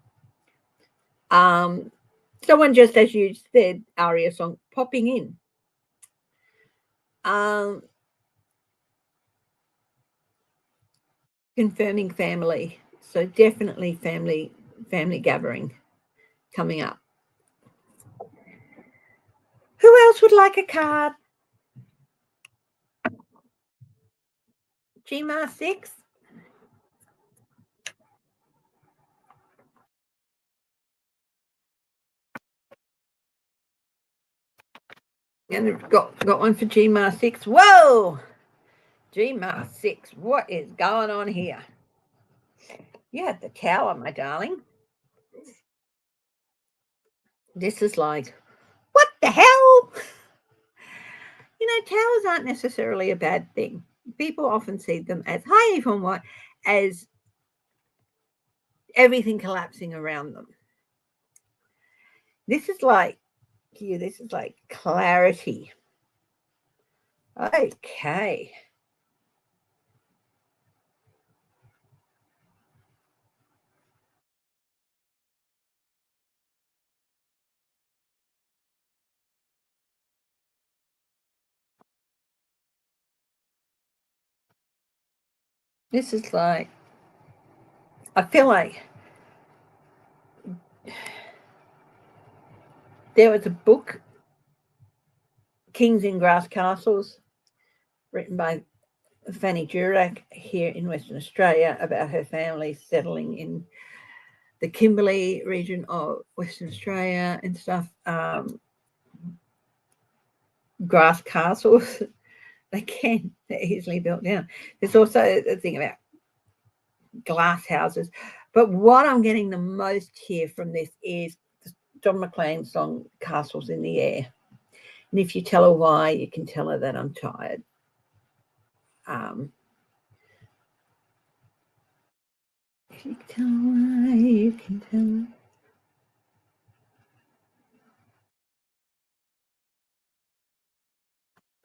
Someone just, as you said, Aria Song, popping in. Confirming family. So definitely family gathering coming up. Who else would like a card? Gmar 6. And I've got one for Gmar 6. Whoa! Gmar 6. What is going on here? You had the tower, my darling. This is like, what the hell? You know, towers aren't necessarily a bad thing. People often see them as, hi, Yvonne, what? As everything collapsing around them. This is like, here, this is like clarity. Okay. This is like, I feel like there was a book, Kings in Grass Castles, written by Fanny Durack here in Western Australia about her family settling in the Kimberley region of Western Australia and stuff. Grass castles, they're easily built down. There's also the thing about glass houses. But what I'm getting the most here from this is John McLean's song, Castles in the Air. And if you tell her why, you can tell her that I'm tired. If you tell her why, you can tell her.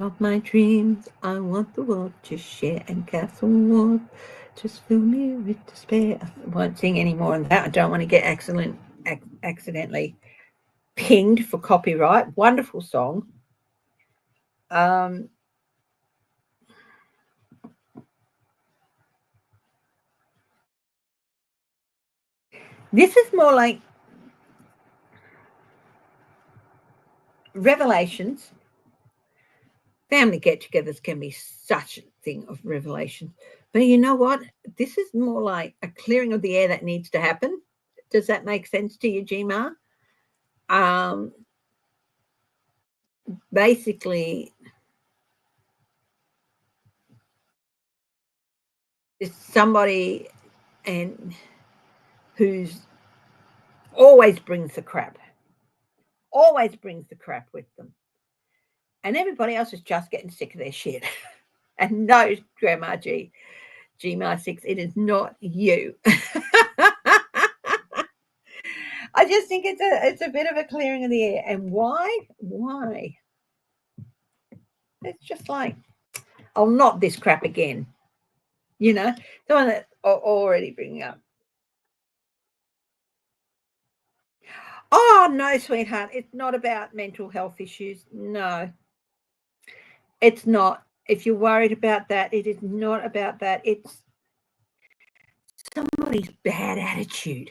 Of my dreams, I want the world to share, and castle walls just fill me with despair. I won't sing any more on that. I don't want to get accidentally pinged for copyright. Wonderful song. This is more like revelations. Family get-togethers can be such a thing of revelation. But you know what? This is more like a clearing of the air that needs to happen. Does that make sense to you, Gma? Basically, it's somebody and who's always brings the crap with them, and everybody else is just getting sick of their shit. And no, Grandma Gma 6, it is not you. I just think it's a bit of a clearing of the air. And why? It's just like, I'll not this crap again. You know, the one that already bringing up. Oh, no, sweetheart. It's not about mental health issues. No, it's not. If you're worried about that, it is not about that. It's somebody's bad attitude.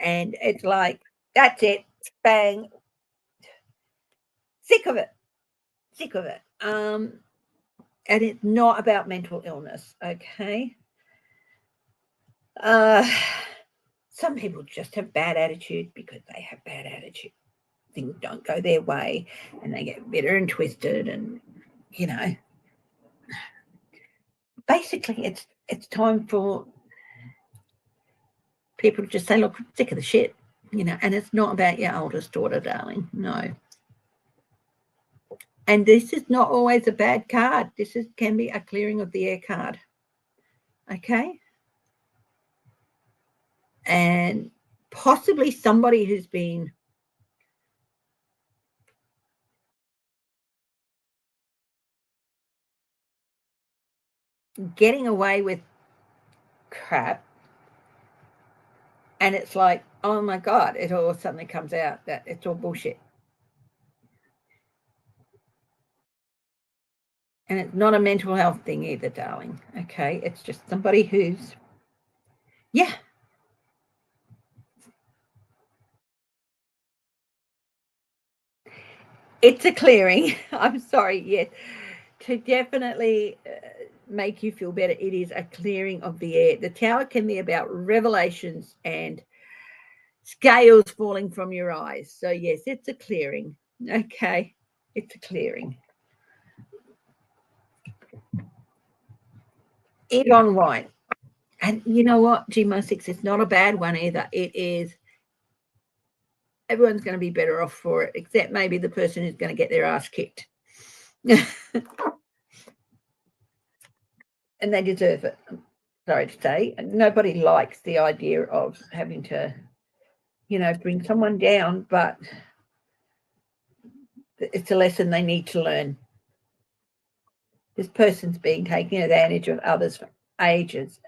And it's like, that's it. Bang. Sick of it. And it's not about mental illness. Okay. Some people just have bad attitude because they have bad attitude. Things don't go their way and they get bitter and twisted, and basically it's time for people to just say, look, I'm sick of the shit, and it's not about your oldest daughter, darling. No. And this is not always a bad card. This can be a clearing of the air card. Okay. And possibly somebody who's been getting away with crap, and it's like, oh my God, it all suddenly comes out that it's all bullshit. And it's not a mental health thing either, darling. Okay. It's just somebody who's, yeah. It's a clearing. I'm sorry. Yes. To definitely make you feel better, it is a clearing of the air. The tower can be about revelations and scales falling from your eyes. So, yes, it's a clearing. Okay. It's a clearing. Egon White. And you know what, GMO6, it's not a bad one either. It is, everyone's going to be better off for it, except maybe the person who's going to get their ass kicked. And they deserve it. I'm sorry to say. Nobody likes the idea of having to, bring someone down, but it's a lesson they need to learn. This person's being taken advantage of others for ages,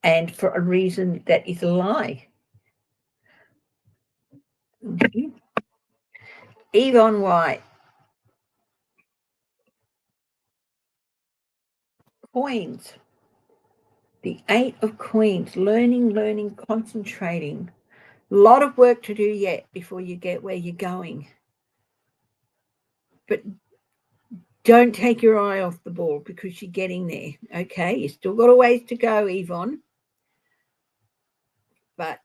and for a reason that is a lie. Mm-hmm. Yvonne White. Coins. The 8 of Coins. Learning, concentrating. A lot of work to do yet before you get where you're going. But don't take your eye off the ball, because you're getting there. Okay, you still got a ways to go, Yvonne. But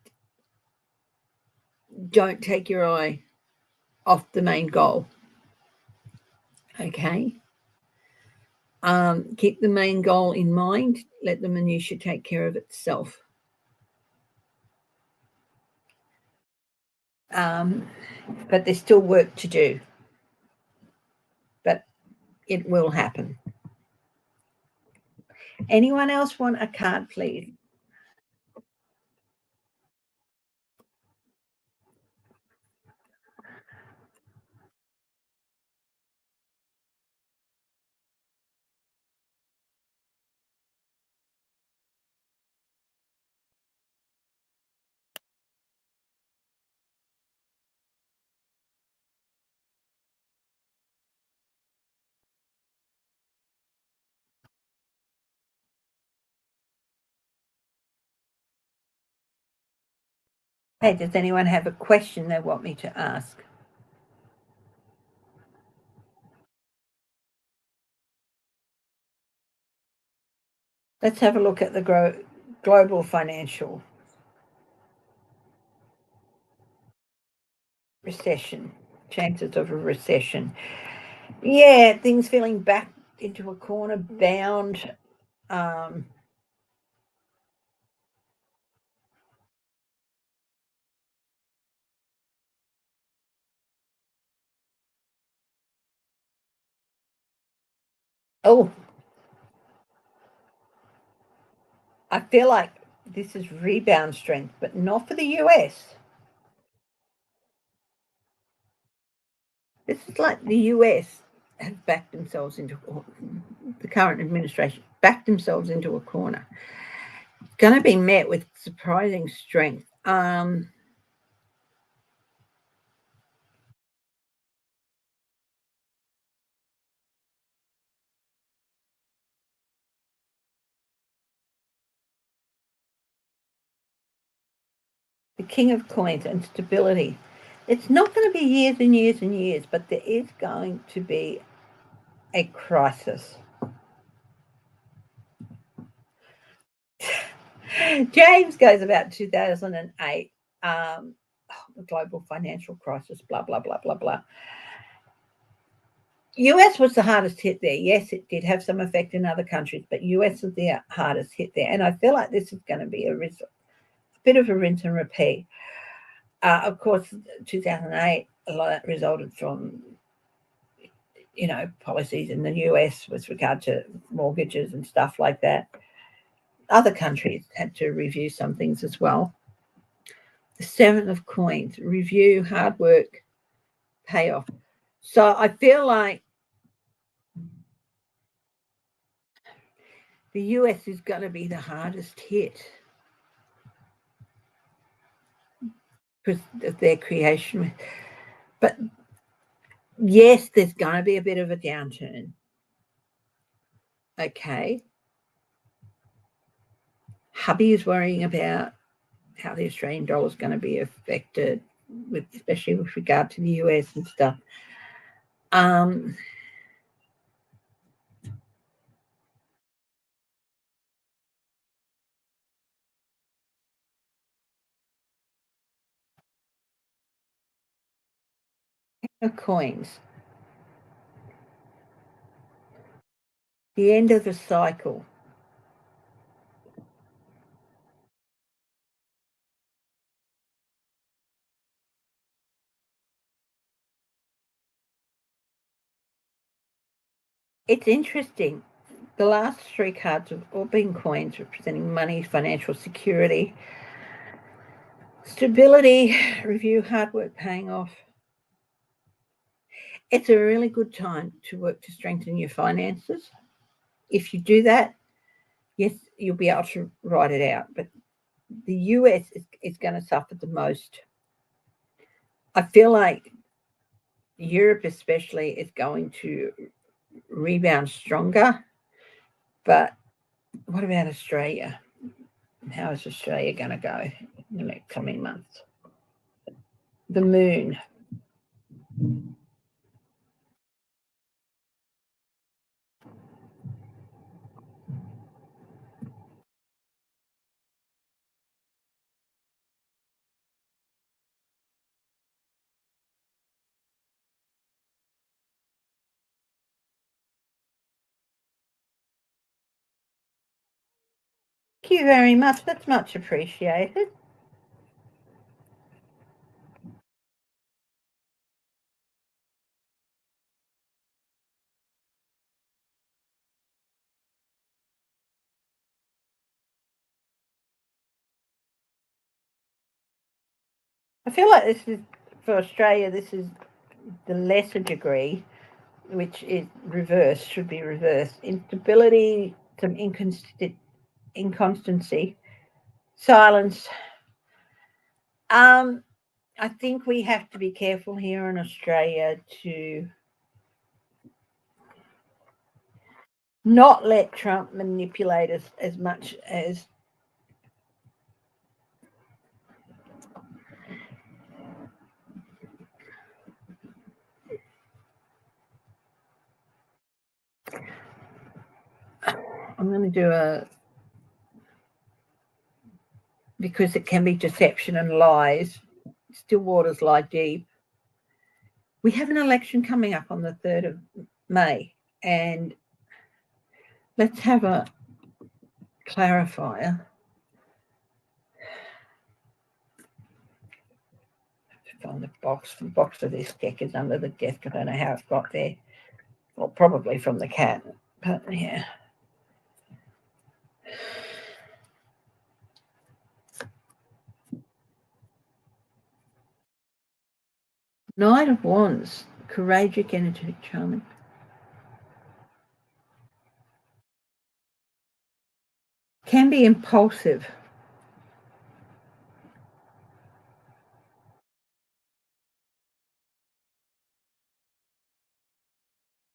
don't take your eye off the main goal. Okay. Keep the main goal in mind. Let the minutiae take care of itself. But there's still work to do. But it will happen. Anyone else want a card, please? Hey, does anyone have a question they want me to ask? Let's have a look at the global financial recession, chances of a recession. Yeah, things feeling back into a corner, bound. Oh, I feel like this is rebound strength, but not for the US. This is like the US have backed themselves into, the current administration backed themselves into a corner. It's going to be met with surprising strength. The King of Coins and stability. It's not going to be years and years and years, but there is going to be a crisis. James goes about 2008, the global financial crisis, blah, blah, blah, blah, blah. US was the hardest hit there. Yes, it did have some effect in other countries, but US was the hardest hit there. And I feel like this is going to be a bit of a rinse and repeat. Of course, 2008, a lot of that resulted from, policies in the US with regard to mortgages and stuff like that. Other countries had to review some things as well. The Seven of Coins, review, hard work, payoff. So I feel like the US is going to be the hardest hit because of their creation. But yes, there's going to be a bit of a downturn. Okay. Hubby is worrying about how the Australian dollar is going to be affected, especially with regard to the US and stuff. Coins, the end of the cycle. It's interesting. The last three cards have all been coins representing money, financial security, stability, review, hard work paying off. It's a really good time to work to strengthen your finances. If you do that, yes, you'll be able to write it out. But the US is going to suffer the most. I feel like Europe, especially, is going to rebound stronger. But what about Australia? How is Australia going to go in the next coming months? The moon. Thank you very much. That's much appreciated. I feel like this is, for Australia, this is the lesser degree, which is reversed, should be reversed. Instability, some inconstancy, silence. I think we have to be careful here in Australia to not let Trump manipulate us as much as I'm going to do because it can be deception and lies. Still waters lie deep. We have an election coming up on the 3rd of May, and let's have a clarifier. Find the box of this deck is under the desk. I don't know how it got there. Well, probably from the cat, but yeah. Knight of Wands, courageous, energetic, charming. Can be impulsive.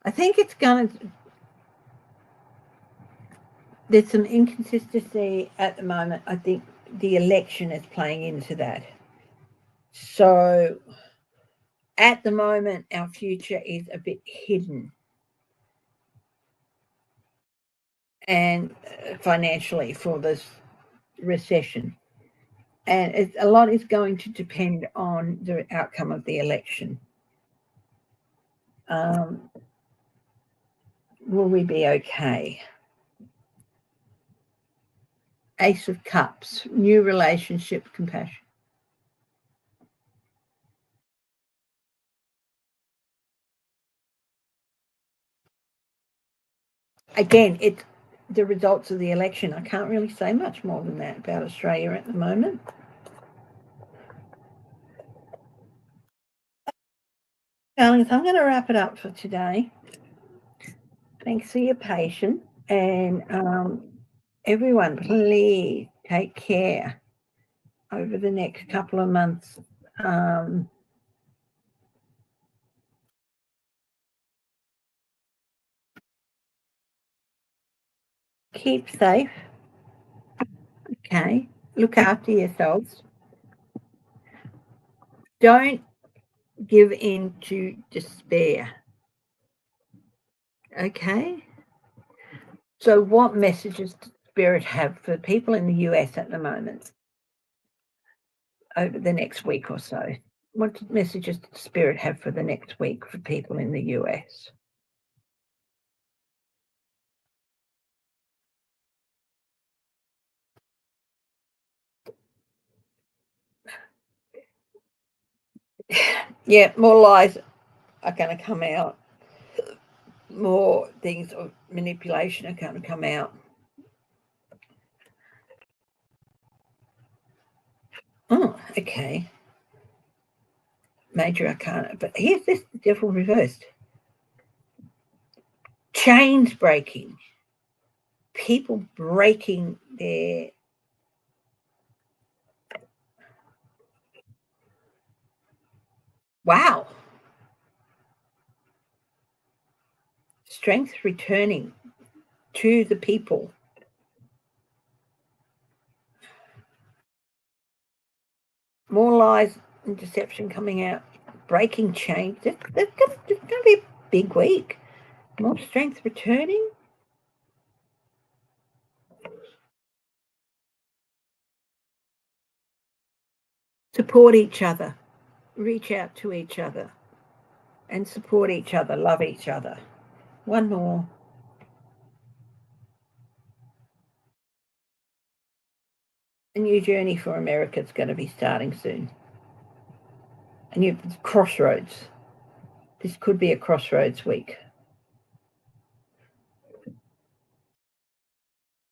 I think it's going to, there's some inconsistency at the moment. I think the election is playing into that. So at the moment, our future is a bit hidden. And financially for this recession. And a lot is going to depend on the outcome of the election. Will we be okay? Ace of Cups, new relationship, compassion. Again, it's the results of the election. I can't really say much more than that about Australia at the moment. Darlings, I'm going to wrap it up for today. Thanks for your patience. And everyone, please take care over the next couple of months. Keep safe. Okay. Look after yourselves. Don't give in to despair. Okay. So what messages does Spirit have for people in the US at the moment over the next week or so? What messages does Spirit have for the next week for people in the US? Yeah, more lies are going to come out. More things of manipulation are going to come out. Oh, okay. Major arcana. But here's this devil reversed. Chains breaking. People breaking their wow. Strength returning to the people. More lies and deception coming out. Breaking chains. That's going to be a big week. More strength returning. Support each other. Reach out to each other. And support each other. Love each other. One more. A new journey for America is going to be starting soon. A new crossroads. This could be a crossroads week.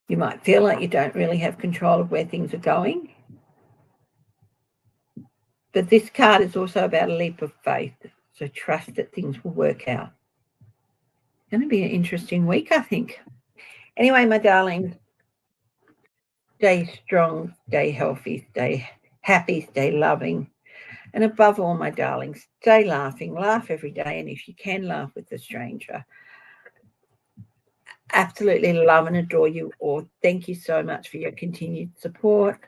You might feel like you don't really have control of where things are going. But this card is also about a leap of faith. So trust that things will work out. It's going to be an interesting week, I think. Anyway, my darlings, stay strong, stay healthy, stay happy, stay loving. And above all, my darlings, stay laughing. Laugh every day. And if you can, laugh with a stranger. Absolutely love and adore you all. Thank you so much for your continued support.